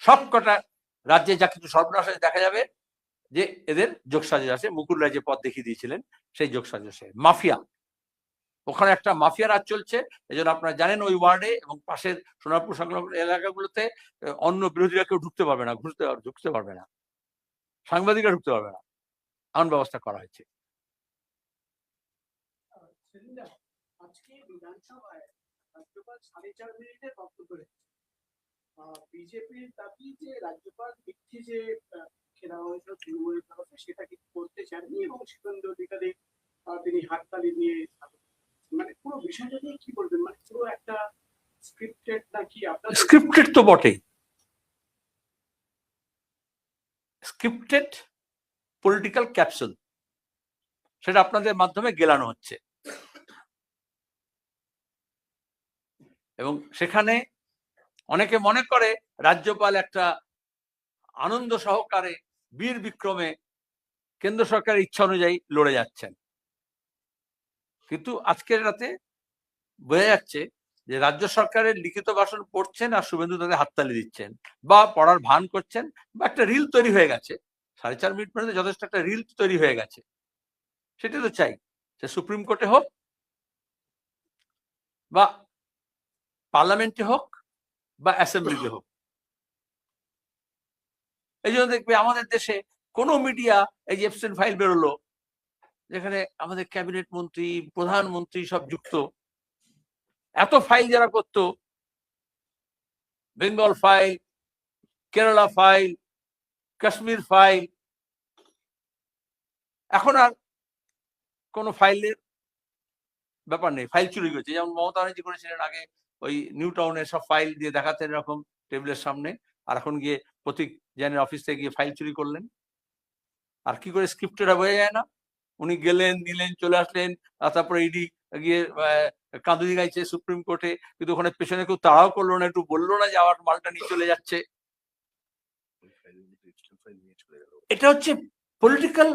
সবকটা রাজ্যে যা কিছু সর্বনাশ দেখা যাবে যে এদের যোগসাজশ আছে। মুকুল রায় যে পথ দেখিয়ে দিয়েছিলেন সেই যোগসাজশে মাফিয়া, ওখানে একটা মাফিয়া রাজ চলছে। এই জন্য আপনারা জানেন ওই ওয়ার্ডে এবং পাশের সোনারপুর সংলগ্ন এলাকাগুলোতে অন্য বিরোধীরা কেউ ঢুকতে পারবে না, ঢুকতে পারবে না, সাংবাদিকরা ঢুকতে পারবে না, এমন ব্যবস্থা করা হয়েছে। আজকে বিধানসভায় রাজ্যপাল 4.5 মিনিটে বক্তব্য রেখেছেন। বিজেপির দাবি যে রাজ্যপাল মিথ্যে যে খেলা হয়েছিল তৃণমূলের তরফে সেটা কিছু করতে চাননি এবং শুভেন্দু অধিকারী তিনি হাততালি দিয়ে, মানে পুরো বিষয়টা নিয়ে কি বলবেন? মানে পুরো একটা স্ক্রিপ্টেড নাকি? আপনার স্ক্রিপ্টেড তো বটেই, স্ক্রিপ্টেড পলিটিক্যাল ক্যাপসুল, সেটা আপনাদের মাধ্যমে গেলানো হচ্ছে। এবং সেখানে অনেকে মনে করে রাজ্যপাল একটা আনন্দ সহকারে বীর বিক্রমে কেন্দ্র সরকারের ইচ্ছা অনুযায়ী লড়ে যাচ্ছেন। কিন্তু আজকের রাতে বোঝা যাচ্ছে যে রাজ্য সরকারের লিখিত ভাষণ পড়ছেন আর শুভেন্দু তাদের হাততালি দিচ্ছেন বা পড়ার ভান করছেন, বা একটা রিল তৈরি হয়ে গেছে। 4.5 মিনিট পর্যন্ত যথেষ্ট একটা রিল তৈরি হয়ে গেছে। সেটা তো চাই, সে সুপ্রিম কোর্টে হোক বা পার্লামেন্টে হোক বা অ্যাসেম্বলিতে হোক, এই জন্য দেখবে আমাদের দেশে কোনো মিডিয়া, এই যে এফসেন ফাইল বেরোলো, যেখানে আমাদের ক্যাবিনেট মন্ত্রী, প্রধানমন্ত্রী সব যুক্ত, এত ফাইল যারা করতো, Bengal file, Kerala file, Kashmir file, এখন আর কোনো ফাইলের ব্যাপার নেই। ফাইল চুরি করেছে, যেমন মমতা ব্যানার্জি করেছিলেন আগে, ওই নিউ টাউনের সব ফাইল দিয়ে দেখাতেন এরকম টেবিলের সামনে, আর এখন গিয়ে প্রতীক জেনের অফিস থেকে গিয়ে ফাইল চুরি করলেন। আর কি করে স্ক্রিপ্টেডটা বোঝা যায় না? উনি গেলেন, নিলেন, চলে আসলেন, আর তারপরে ইডি গিয়ে কাঁদুনি গাইছে সুপ্রিম কোর্টে, কিন্তু ওখানে পেছনে কেউ তাড়াও করলো না, একটু বললো না যে আবার মালটা নিয়ে চলে যাচ্ছে। এটা হচ্ছে পলিটিক্যাল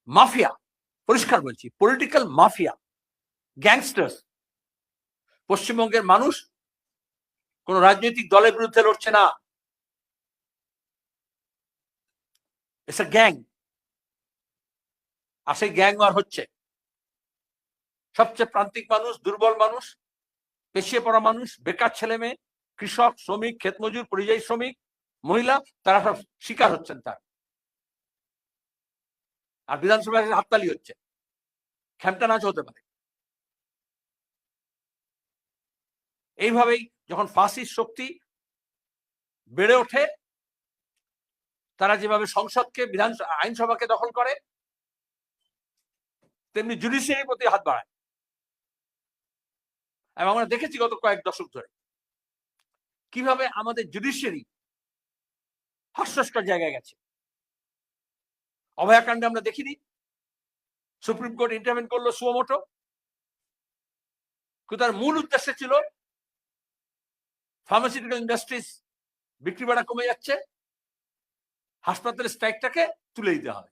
মাফিয়া, পরিষ্কার বলছি, পলিটিক্যাল মাফিয়া, গ্যাংস্টার্স। পশ্চিমবঙ্গের মানুষ কোন রাজনৈতিক দলের বিরুদ্ধে লড়ছে না, ইটস আ গ্যাং। আর সেই গ্যাং আর হচ্ছে সবচেয়ে প্রান্তিক মানুষ, দুর্বল মানুষ, পেছিয়ে পড়া মানুষ, বেকার ছেলে মেয়ে, কৃষক, শ্রমিক, ক্ষেতমজুর, পরিযায়ী শ্রমিক, মহিলা, তারা সব শিকার হচ্ছেন তার। আর বিধানসভায় হাততালি হচ্ছে, খেমটা নাচ হতে পারে। এইভাবেই যখন ফাঁসির শক্তি বেড়ে ওঠে, তারা যেভাবে সংসদকে, আইনসভাকে দখল করে, তেমনি জুডিশিয়ারির প্রতি হাত বাড়ায়। এবং আমরা দেখেছি গত কয়েক দশক ধরে কিভাবে আমাদের জুডিশিয়ারি হাস্যস্কর জায়গায় গেছে। অভয়াকাণ্ডে আমরা দেখিনি সুপ্রিম কোর্ট ইন্টারভেন করলো সুমোটো, কিন্তু তার মূল উদ্দেশ্য ছিল ফার্মাসিউটিক্যাল ইন্ডাস্ট্রিজ বিক্রি বাড়া কমে যাচ্ছে, হাসপাতালের স্ট্রাইকটাকে তুলে দিতে হবে।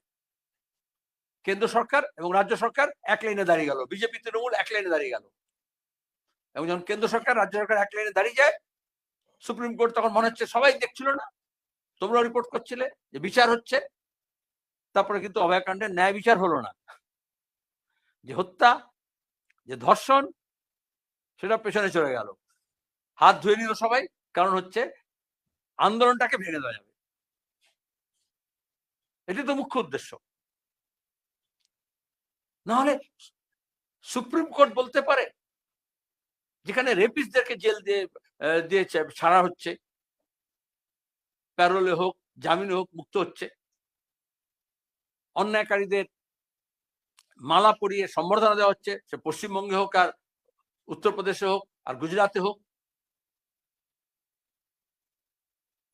কেন্দ্র সরকার এবং রাজ্য সরকার এক লাইনে দাঁড়িয়ে গেল, বিজেপি তৃণমূল এক লাইনে দাঁড়িয়ে গেল। এবং যখন কেন্দ্র সরকার, রাজ্য সরকার এক লাইনে দাঁড়িয়ে যায়, সুপ্রিম কোর্ট তখন মনে হচ্ছে সবাই দেখছিল না, তোমরা রিপোর্ট করছিলে যে বিচার হচ্ছে, তারপরে কিন্তু অভয়াকাণ্ডের ন্যায় বিচার হলো না। যে হত্যা, যে ধর্ষণ, সেটা পেছনে চলে গেল, হাত ধুয়ে নিল সবাই, কারণ হচ্ছে আন্দোলনটাকে ভেঙে দেওয়া যাবে। এটি তো মুখ্য উদ্দেশ্য। নাহলে সুপ্রিম কোর্ট বলতে পারে, যেখানে রেপিস্টদেরকে জেল দিয়ে ছাড়া হচ্ছে, প্যারোলে হোক, জামিনে হোক, মুক্ত হচ্ছে, অন্যায়কারীদের মালা পরিয়ে সম্বর্ধনা দেওয়া হচ্ছে, সে পশ্চিমবঙ্গে হোক, আর উত্তরপ্রদেশে হোক, আর গুজরাটে হোক,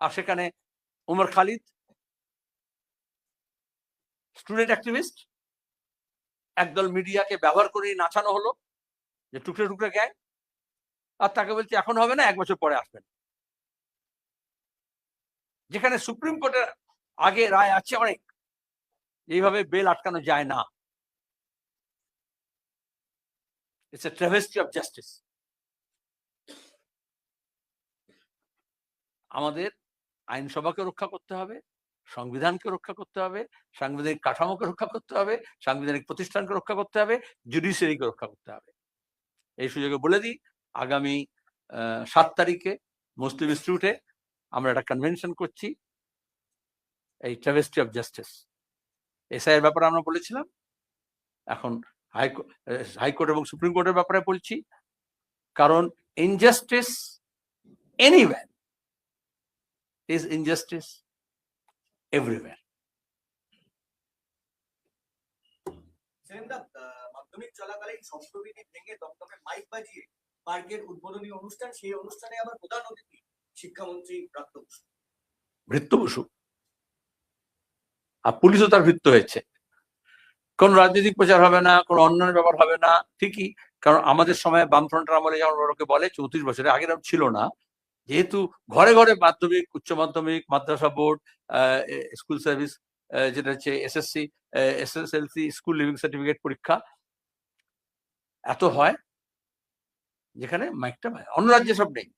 আর সেখানে উমর খালিদ, স্টুডেন্ট অ্যাক্টিভিস্ট, একদল মিডিয়াকে ব্যবহার করে নাচানো হলো যে টুকরে টুকরে গ্যাং, আর তাকে বলছে এখন হবে না, 1 বছর পরে আসবেন। যেখানে সুপ্রিম কোর্টের আগে রায় আছে অনেক, এইভাবে বেল আটকানো যায় না। It's a travesty of justice. আমাদের আইনসভাকে রক্ষা করতে হবে, সংবিধানকে রক্ষা করতে হবে, সাংবিধানিক কাঠামোকে রক্ষা করতে হবে, সাংবিধানিক প্রতিষ্ঠানকে রক্ষা করতে হবে, জুডিশিয়ারিকে রক্ষা করতে হবে। এই সুযোগে বলে দিই, আগামী 7 তারিখে মুসলিম ইনস্টিটিউটে আমরা একটা কনভেনশন করছি, এই ট্রাভেস্টি অফ জাস্টিস। এসআইয়ের ব্যাপারে আমরা বলেছিলাম, এখন হাইকোর্ট এবং সুপ্রিম কোর্টের ব্যাপারে বলছি, কারণ injustice anywhere is injustice everywhere. মাধ্যমিক চলাকালীন সম্প্রবিধি ভেঙে দমদমে মাইক বাজিয়ে পার্কের উদ্বোধনী অনুষ্ঠান, সেই অনুষ্ঠানে আবার প্রধান অতিথি শিক্ষামন্ত্রী ভৃত্য বসু, আর পুলিশও তার ভৃত্য হয়েছে। কোন রাজনৈতিক প্রচার হবে না, কোন অন্যান্য ব্যাপার হবে না, ঠিকই, কারণ আমাদের সময় বামফ্রন্টের আমলে যেমন ওকে বলে 34 বছরে, আগে এরকম ছিল না, যেহেতু ঘরে ঘরে মাধ্যমিক, উচ্চ মাধ্যমিক, মাদ্রাসা বোর্ড, স্কুল সার্ভিস, যেটা হচ্ছে SSC, SSLC, school living certificate পরীক্ষা এত হয়, যেখানে মাইকটা অন্য রাজ্যে সব নেই।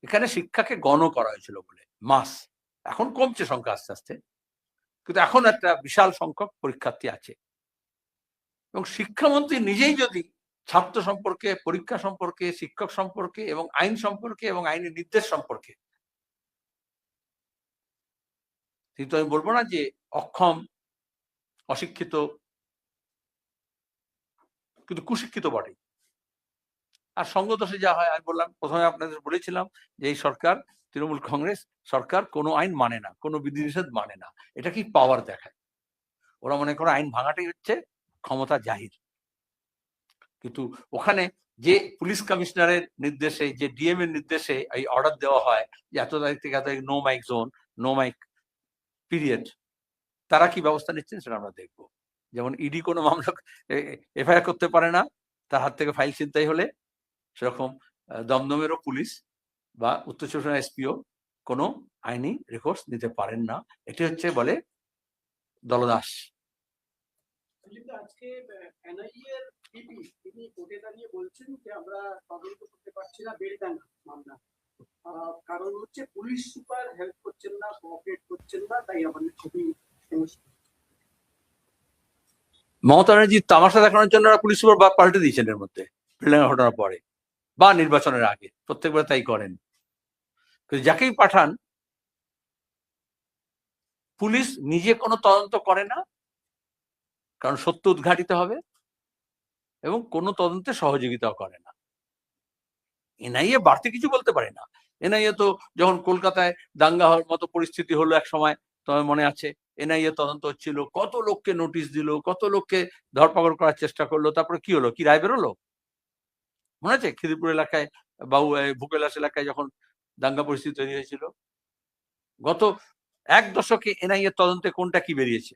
এখানে শিক্ষাকে গণ করা হয়েছিল বলে মাস, এখন কমছে সংখ্যা আস্তে আস্তে, কিন্তু এখন একটা বিশাল সংখ্যক পরীক্ষার্থী আছে। এবং শিক্ষামন্ত্রী নিজেই যদি ছাত্র সম্পর্কে, পরীক্ষা সম্পর্কে, শিক্ষক সম্পর্কে এবং আইন সম্পর্কে এবং আইনের নির্দেশ সম্পর্কে কিন্তু আমি বলবো না যে অক্ষম, অশিক্ষিত, কিন্তু কুশিক্ষিত বটে। আর সঙ্গদোষে যা হয়, আমি বললাম প্রথমে আপনাদের বলেছিলাম যে এই সরকার, তৃণমূল কংগ্রেস সরকার কোনো আইন মানে না, কোনো বিধিনিষেধ মানে না। এটা কি পাওয়ার দেখায়। ওরা মনে করে আইন ভাঙাটাই হচ্ছে ক্ষমতা জাহির। কিন্তু ওখানে যে পুলিশ কমিশনারের নির্দেশে, যে ডিএম এর নির্দেশে এই অর্ডার দেওয়া হয় যে এত তারিখ থেকে এত no mike zone, no mike period, তারা কি ব্যবস্থা নিচ্ছেন সেটা আমরা দেখবো। যেমন ইডি কোনো মামলা এফআইআর করতে পারে না তার হাত থেকে ফাইল ছিনতাই হলে, সেরকম দমদমেরও পুলিশ বা উত্তর চব্বিশ পরগনার এসপিও কোনো আইনি রেকর্ডস নিতে পারেন না। এটি হচ্ছে বলে দলদাস। কিন্তু আজকে এনআইএ এর পিপি তিনি কোর্টে দাঁড়িয়ে বলছেন যে আমরা তদন্ত করতে পারছি না বেলডাঙ্গা মামলা, কারণ হচ্ছে পুলিশ সুপার হেল্প করছেন না, কোঅপারেট করছেন না, তাই আমাদের খুবই সমস্যা। মমতা ব্যানার্জি তামাশা দেখানোর জন্য ওরা পুলিশ সুপার পাল্টে দিয়েছেন এর মধ্যে, বেলডাঙ্গা ঘটনার পরে বা নির্বাচনের আগে, প্রত্যেকবার তাই করেন। কিন্তু যাকেই পাঠান পুলিশ নিজে কোনো তদন্ত করে না, কারণ সত্য উদ্ঘাটিত হবে, এবং কোনো তদন্তে সহযোগিতাও করে না। এনআইএ বাড়তি কিছু বলতে পারে না। এনআইএ তো যখন কলকাতায় দাঙ্গা হওয়ার মতো পরিস্থিতি হলো এক সময়, তোমার মনে আছে, এনআইএ তদন্ত হচ্ছিল, কত লোককে নোটিশ দিল, কত লোককে ধরপাকড় করার চেষ্টা করলো, তারপরে কি হলো, কি রায় বেরোলো মনে আছে? খিদিরপুর এলাকায়, ভূকৈলাস এলাকায় যখন দাঙ্গা পরিস্থিতি তৈরি হয়েছিল। গত এক দশকে এনআইএ তদন্তে কোনটা কি বেরিয়েছে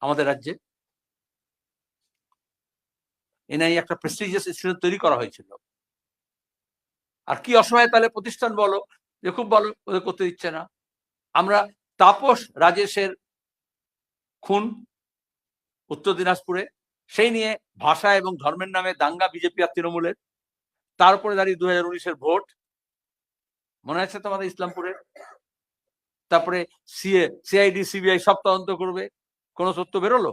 আমাদের রাজ্যে? এনআইএ একটা প্রেস্টিজিয়াস ইনস্টিটিউট তৈরি করা হয়েছিল। আর কি অসময়ে তাহলে প্রতিষ্ঠান বলো যে খুব ভালো, ওদের করতে দিচ্ছে না। আমরা তাপস রাজেশের খুন উত্তর দিনাজপুরে, সেই নিয়ে ভাষা এবং ধর্মের নামে দাঙ্গা বিজেপি আর তৃণমূলের, তারপরে দাঁড়িয়ে 2019-এর ভোট মনে আছে তোমাদের ইসলামপুরে, তারপরে সিআইডি সিবিআই সব তদন্ত করবে, কোন তথ্য বেরোলো?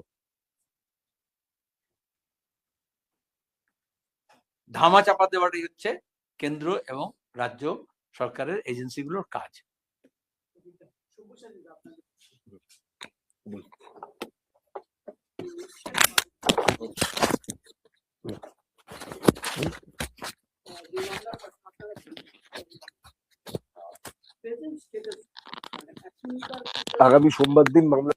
ধামা চাপা দেওয়াটাই হচ্ছে কেন্দ্র এবং রাজ্য সরকারের এজেন্সিগুলোর কাজ। আগামী সোমবার দিন মামলা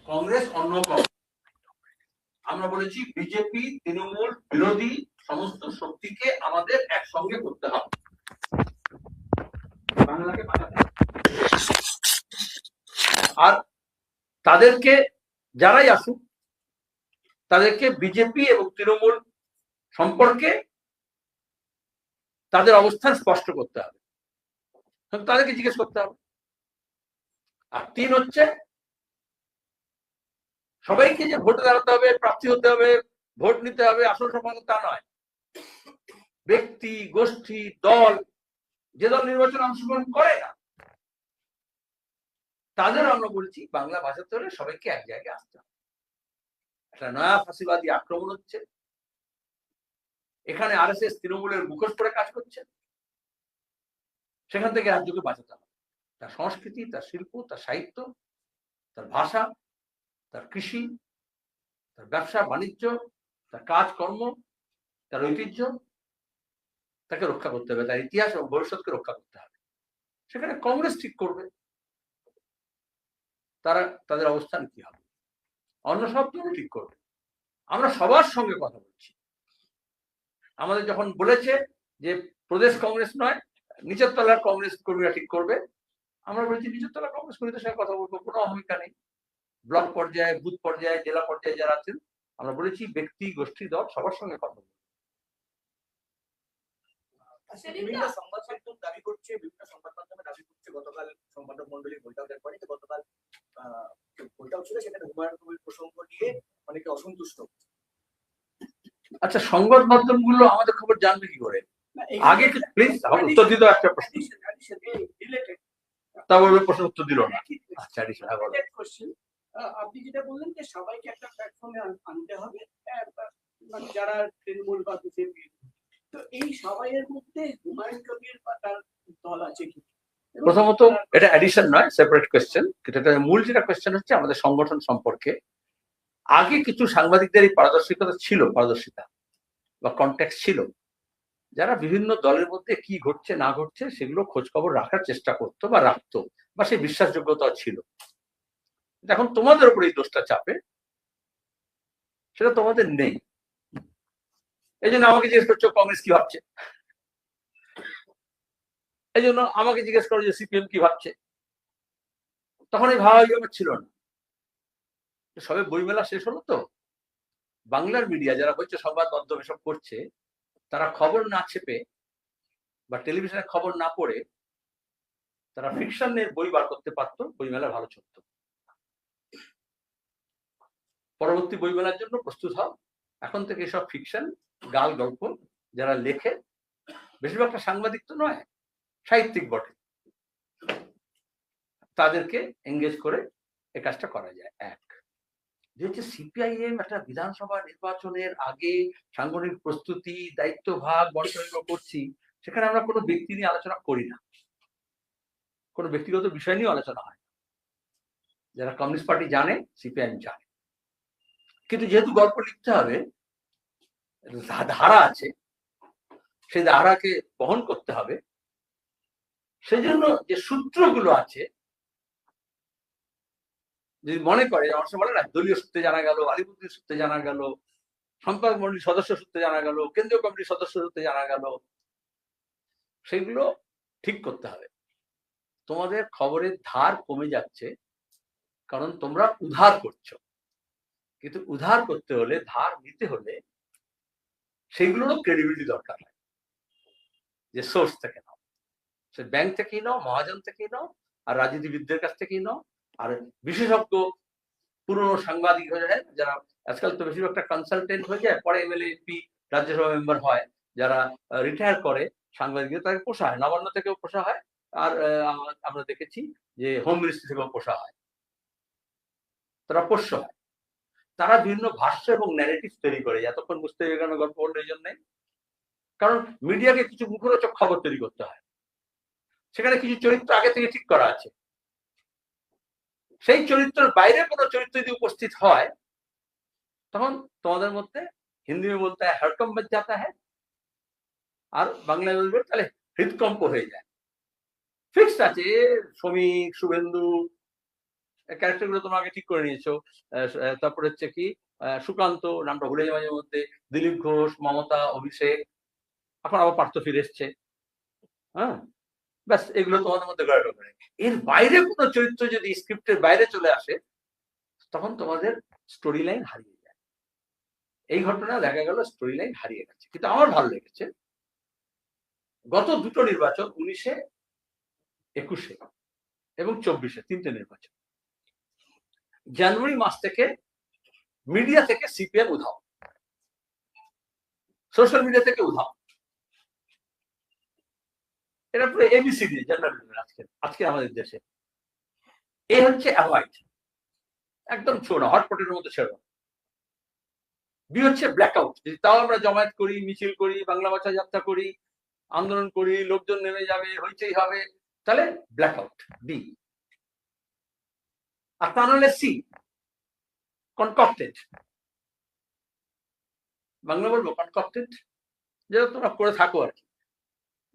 কংগ্রেস অন্য আমরা বলেছি বিজেপি তৃণমূল বিরোধী সমস্ত শক্তিকে আমাদের একসঙ্গে করতে হবে, বাংলাকে বাঁচাতে হবে। আর তাদেরকে যারাই আসুক তাদেরকে বিজেপি এবং তৃণমূল সম্পর্কে তাদের অবস্থান স্পষ্ট করতে হবে, তাদেরকে জিজ্ঞেস করতে হবে। আর 3 হচ্ছে সবাইকে যে ভোটে দাঁড়াতে হবে, প্রার্থী হতে হবে, ভোট নিতে হবে, আসল সম্পর্ক তা নয়। ব্যক্তি, গোষ্ঠী, দল, যে দল নির্বাচনে অংশগ্রহণ করে না তাদের আমরা বলছি বাংলা বাঁচাতে হলে সবাইকে এক জায়গায় আসতে হবে। একটা নয়া ফাঁসিবাদী আক্রমণ হচ্ছে, এখানে আরএসএস তৃণমূলের মুখোশ পরে কাজ করছে, সেখান থেকে রাজ্যকে বাঁচাতে হবে। তার সংস্কৃতি, তার শিল্প, তার সাহিত্য, তার ভাষা, তার কৃষি, তার ব্যবসা বাণিজ্য, তার কাজকর্ম, তার ঐতিহ্য, তাকে রক্ষা করতে হবে, তার ইতিহাস এবং ভবিষ্যৎকে রক্ষা করতে হবে। সেখানে কংগ্রেস ঠিক করবে তারা তাদের অবস্থান কি হবে, অন্য সব দল ঠিক করবে। আমরা সবার সঙ্গে কথা বলছি। আমাদের যখন বলেছে যে প্রদেশ কংগ্রেস নয়, নিচের তলার কংগ্রেস কর্মীরা ঠিক করবে, আমরা বলেছি নিচের তলার কংগ্রেস কর্মীদের সঙ্গে কথা বলবো, কোনো অহমিকা নেই। ব্লক পর্যায়ে, বুথ পর্যায়ে, জেলা পর্যায়ে যারা আছেন আমরা বলেছি ব্যক্তি, গোষ্ঠী, দল সবার সঙ্গে কথা বলবো। বিভিন্ন সংবাদ মাধ্যম দাবি করছে, বিভিন্ন সংবাদ মাধ্যমে দাবি করছে, গতকাল সম্পাদক মন্ডলী বৈঠকের পরে যে গতকাল বৈঠক ছিল, সেখানে হুমায়ুন কবির প্রসঙ্গ নিয়ে অনেকে অসন্তুষ্ট। আচ্ছা, সংবাদ মাধ্যমগুলো আমাদের খবর জানবে কি করে? আগে প্লিজ উত্তর দিতে একটা প্রশ্ন, তা বলবে প্রশ্ন উত্তর দিল না। আচ্ছা, আপনি যেটা বললেন যে সবাইকে একটা প্ল্যাটফর্মে আনতে হবে, মানে যারা তৃণমূল বা বিজেপি, তো এই সবাইয়ের মধ্যে হুমায়ুন কবির বা তার দল আছে কি? প্রথমত এটা অ্যাডিশন নয়, সেপারেট কোয়েশ্চেন। এটা মূল যেটা কোয়েশ্চেন হচ্ছে আমাদের সংগঠন সম্পর্কে। আগে কিছু সাংবাদিকদের এই পারদর্শিতা বা কন্ট্যাক্ট ছিল, যারা বিভিন্ন দলের মধ্যে কি ঘটছে না ঘটছে সেগুলো খোঁজ খবর রাখার চেষ্টা করতো বা রাখতো, বা সেই বিশ্বাসযোগ্যতা ছিল। এখন তোমাদের উপর এই দোষটা চাপে, সেটা তোমাদের নেই। এই জন্য আমাকে জিজ্ঞেস করছো কংগ্রেস কি ভাবছে, এই জন্য আমাকে জিজ্ঞেস করো যে সিপিএম কি ভাবছে। তখন এই ভাবা আমার ছিল না। সবে বইমেলা শেষ হলো তো, বাংলার মিডিয়া যারা হচ্ছে সংবাদ মাধ্যম এসব করছে, তারা খবর না ছেপে বা টেলিভিশনে খবর না পড়ে তারা ফিকশনের বই বার করতে পারতো, বইমেলা ভালো চলতো। পরবর্তী বইমেলার জন্য প্রস্তুত হও। এখন থেকে সব ফিকশন, গাল গল্প যারা লেখে, বেশিরভাগটা সাংবাদিক তো নয়, সাহিত্যিক বটে, তাদেরকে এঙ্গেজ করে এ কাজটা করা যায়। এক যে হচ্ছে সিপিআইএম একটা বিধানসভা নির্বাচনের আগে সাংগঠনিক প্রস্তুতি, দায়িত্ব ভাগ বন্টন করছি, সেখানে আমরা কোনো ব্যক্তি নিয়ে আলোচনা করি না, কোনো ব্যক্তিগত বিষয় নিয়ে আলোচনা হয়। যারা কমিউনিস্ট পার্টি জানে, সিপিআইএম জানে, কিন্তু যেহেতু গল্প লিখতে হবে, ধারা আছে, সেই ধারাকে বহন করতে হবে, সেজন্য যে সূত্রগুলো আছে, যদি মনে করে, অনেক সময় বলে না দলীয় সূত্রে জানা গেল, আলিপুরের সূত্রে জানা গেল, সম্পাদক মন্ডলীর সদস্য সূত্রে জানা গেল, কেন্দ্রীয় কমিটির সদস্য সূত্রে জানা গেল, সেগুলো ঠিক করতে হবে। তোমাদের খবরের ধার কমে যাচ্ছে কারণ তোমরা উধার করছো, কিন্তু উধার করতে হলে, ধার নিতে হলে সেগুলোরও ক্রেডিবিলিটি দরকার হয়। যে সোর্স থেকে নাও, সে ব্যাংক থেকেই নাও, মহাজন থেকেই নাও, আর রাজনীতিবিদদের কাছ থেকেই নাও, আর বিশেষজ্ঞ পুরনো সাংবাদিক হয়ে যায়, যারা আজকাল তো বেশিরভাগটা কনসালটেন্ট হয়ে যায়, পরে এমএলএ, এমপি, রাজ্যসভা মেম্বার হয়, যারা রিটায়ার করে সাংবাদিকদের, তাকে পোষা হয়, নবান্ন থেকেও পোষা হয়, আর আমরা দেখেছি যে হোম মিনিস্ট্রি থেকেও পোষা হয়, তারা পোষ্য হয়। তারা বিভিন্ন ভাষ্য এবং ন্যারেটিভ তৈরি করে, এতক্ষণ বুঝতে গেল গল্প বলার এই জন্যে, কারণ মিডিয়াকে কিছু মুখরোচক খবর তৈরি করতে হয়, সেখানে কিছু চরিত্র আগে থেকে ঠিক করা আছে, সেই চরিত্রের বাইরে কোনো চরিত্র যদি উপস্থিত হয়, তখন তোমাদের মধ্যে হিন্দি में বলতে হয় হরকম बच जाता है, আর বাংলায় বলবে তাহলে হৃদকম্প হয়ে যায়। ফিক্সড আছে, শ্রমিক, শুভেন্দু, ক্যারেক্টার গুলো তোমরা আগে ঠিক করে নিয়েছো। তারপরে হচ্ছে কি সুকান্ত, নামটা ভুলে যাওয়া মাঝে মধ্যে, দিলীপ ঘোষ, মমতা, অভিষেক, এখন আবার পার্থ ফিরে এসছে। হ্যাঁ, ব্যাস এগুলো তোমাদের মধ্যে গড়ে উঠবে। এর বাইরে কোনো চরিত্র যদি স্ক্রিপ্টের বাইরে চলে আসে তখন তোমাদের স্টোরি লাইন হারিয়ে যায়। এই ঘটনা দেখা গেল স্টোরি লাইন হারিয়ে গেছে। কিন্তু আমার ভালো লেগেছে গত দুটো নির্বাচন, 19-এ, 21-এ এবং 24-এ, তিনটে নির্বাচন, জানুয়ারি মাস থেকে মিডিয়া থেকে সিপিএম উধাও, সোশ্যাল মিডিয়া থেকে উধাও। এটা পুরো এবিসিডি জার্নালিজম আজকে আমাদের দেশে। এ হচ্ছে অ্যাভয়েড, একদম ছোড়ো, হটপটের মতো ছেড়ো। বি হচ্ছে ব্ল্যাকআউট, তাও আমরা জমায়েত করি, মিছিল করি, বাংলা ভাষা যাত্রা করি, আন্দোলন করি, লোকজন নেমে যাবে, হইচই হবে, তাহলে ব্ল্যাকআউট বি। আর তা নাহলে সি, কনকক্টেড। বাংলা বলবো কনকক্টেড, যেটা তোমরা করে থাকো আর কি,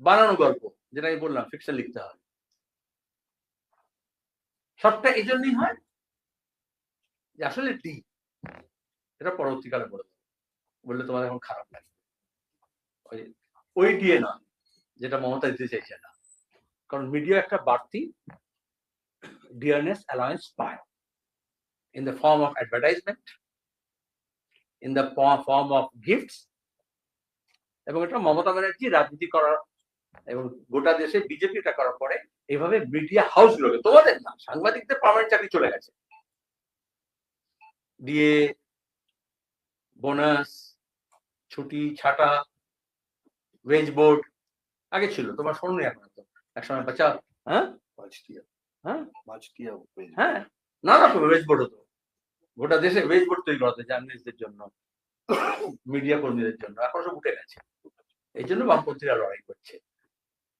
বানানো গল্প, যেটা আমি বললাম ফিকশন লিখতে হয়। সবটা এই জন্যই হয় যে আসলে ডি, এটা পরবর্তীকালে বললে তোমার এখন খারাপ লাগে। ওই দিয়ে না যেটা মমতা দিতে চাইছে না, কারণ মিডিয়া একটা বাড়তি ডিয়ারনেস অ্যালায়েন্স পায় in the form of advertisement, in the form of gifts, এবং এটা মমতা ব্যানার্জি রাজনীতি করার এবং গোটা দেশে বিজেপিটা করার পরে এইভাবে মিডিয়া হাউস গুলোকে, তোমাদের না, সাংবাদিকদের পার্মানেন্ট চাকরি চলে গেছে, দিয়ে বোনাস, ছুটি ছাটা, ওয়েজ বোর্ড আগে ছিল, তোমার শোনো এখন তো একসময় বাচ্চা, হ্যাঁ হ্যাঁ হ্যাঁ, নানা রকম ওয়েজ বোর্ড হতো, গোটা দেশে ওয়েজ বোর্ড তৈরি করা হতো জার্নালিস্টদের জন্য, মিডিয়া কর্মীদের জন্য। এখন সব উঠে গেছে, এই জন্য বামপন্থীরা লড়াই করছে।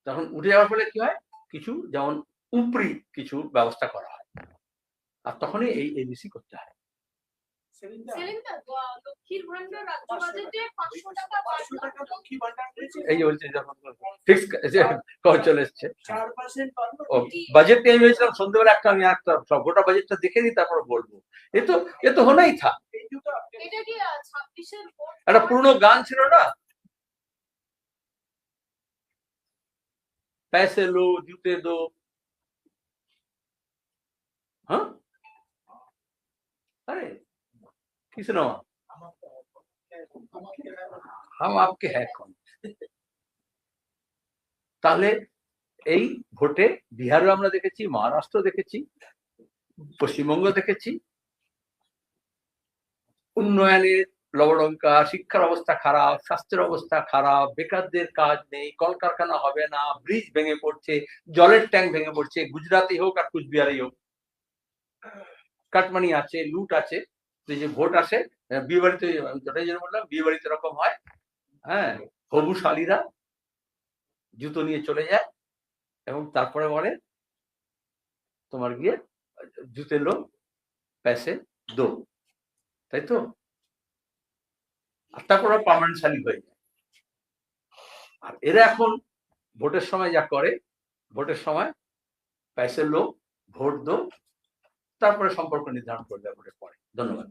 তখন উঠে যাওয়ার ফলে কি হয়, কিছু যেমন উপরি কিছু ব্যবস্থা করা হয়, আর তখনই এই এবিসি করতে হয়। এই যে বলছে যখন ফিক্স চলে এসছে বাজেট নিয়ে ভেবেছিলাম সন্ধ্যেবেলা আমি একটা সব গোটা বাজেটটা দেখে নিই তারপর বলবো। এ তো হোনাই থা। একটা পুরনো গান ছিল না, पैसे लो जूते दो, हाँ अरे কি সিনেমা, हम आपके है कौन। তাহলে এই ভোটে বিহারও আমরা দেখেছি, মহারাষ্ট্র দেখেছি, পশ্চিমবঙ্গ দেখেছি, উন্নয়নের লবডঙ্কা, শিক্ষার অবস্থা খারাপ, স্বাস্থ্যের অবস্থা খারাপ, বেকারদের কাজ নেই, কলকারখানা হবে না, ব্রিজ ভেঙে পড়ছে, জলের ট্যাঙ্ক ভেঙে পড়ছে, গুজরাটে হোক আর কুচবিহারেই হোক, কাটমানি আছে, লুট আছে। যে ভোট আসে বিয়ে বাড়িতে, যেটাই যেন বললাম বিয়ে বাড়িতে এরকম হয়, হ্যাঁ, হবু শালীরা জুতো নিয়ে চলে যায় এবং তারপরে বলে তোমার গিয়ে জুতে লো पैसे दो, তাই তো, আর তারপর পার্মানেন্ট শালী হয়ে যায়। আর এরা এখন ভোটের সময় যা করে, ভোটের সময় पैसे लो, ভোট দো, তারপরে সম্পর্ক নির্ধারণ করবে ভোটের পরে। ধন্যবাদ।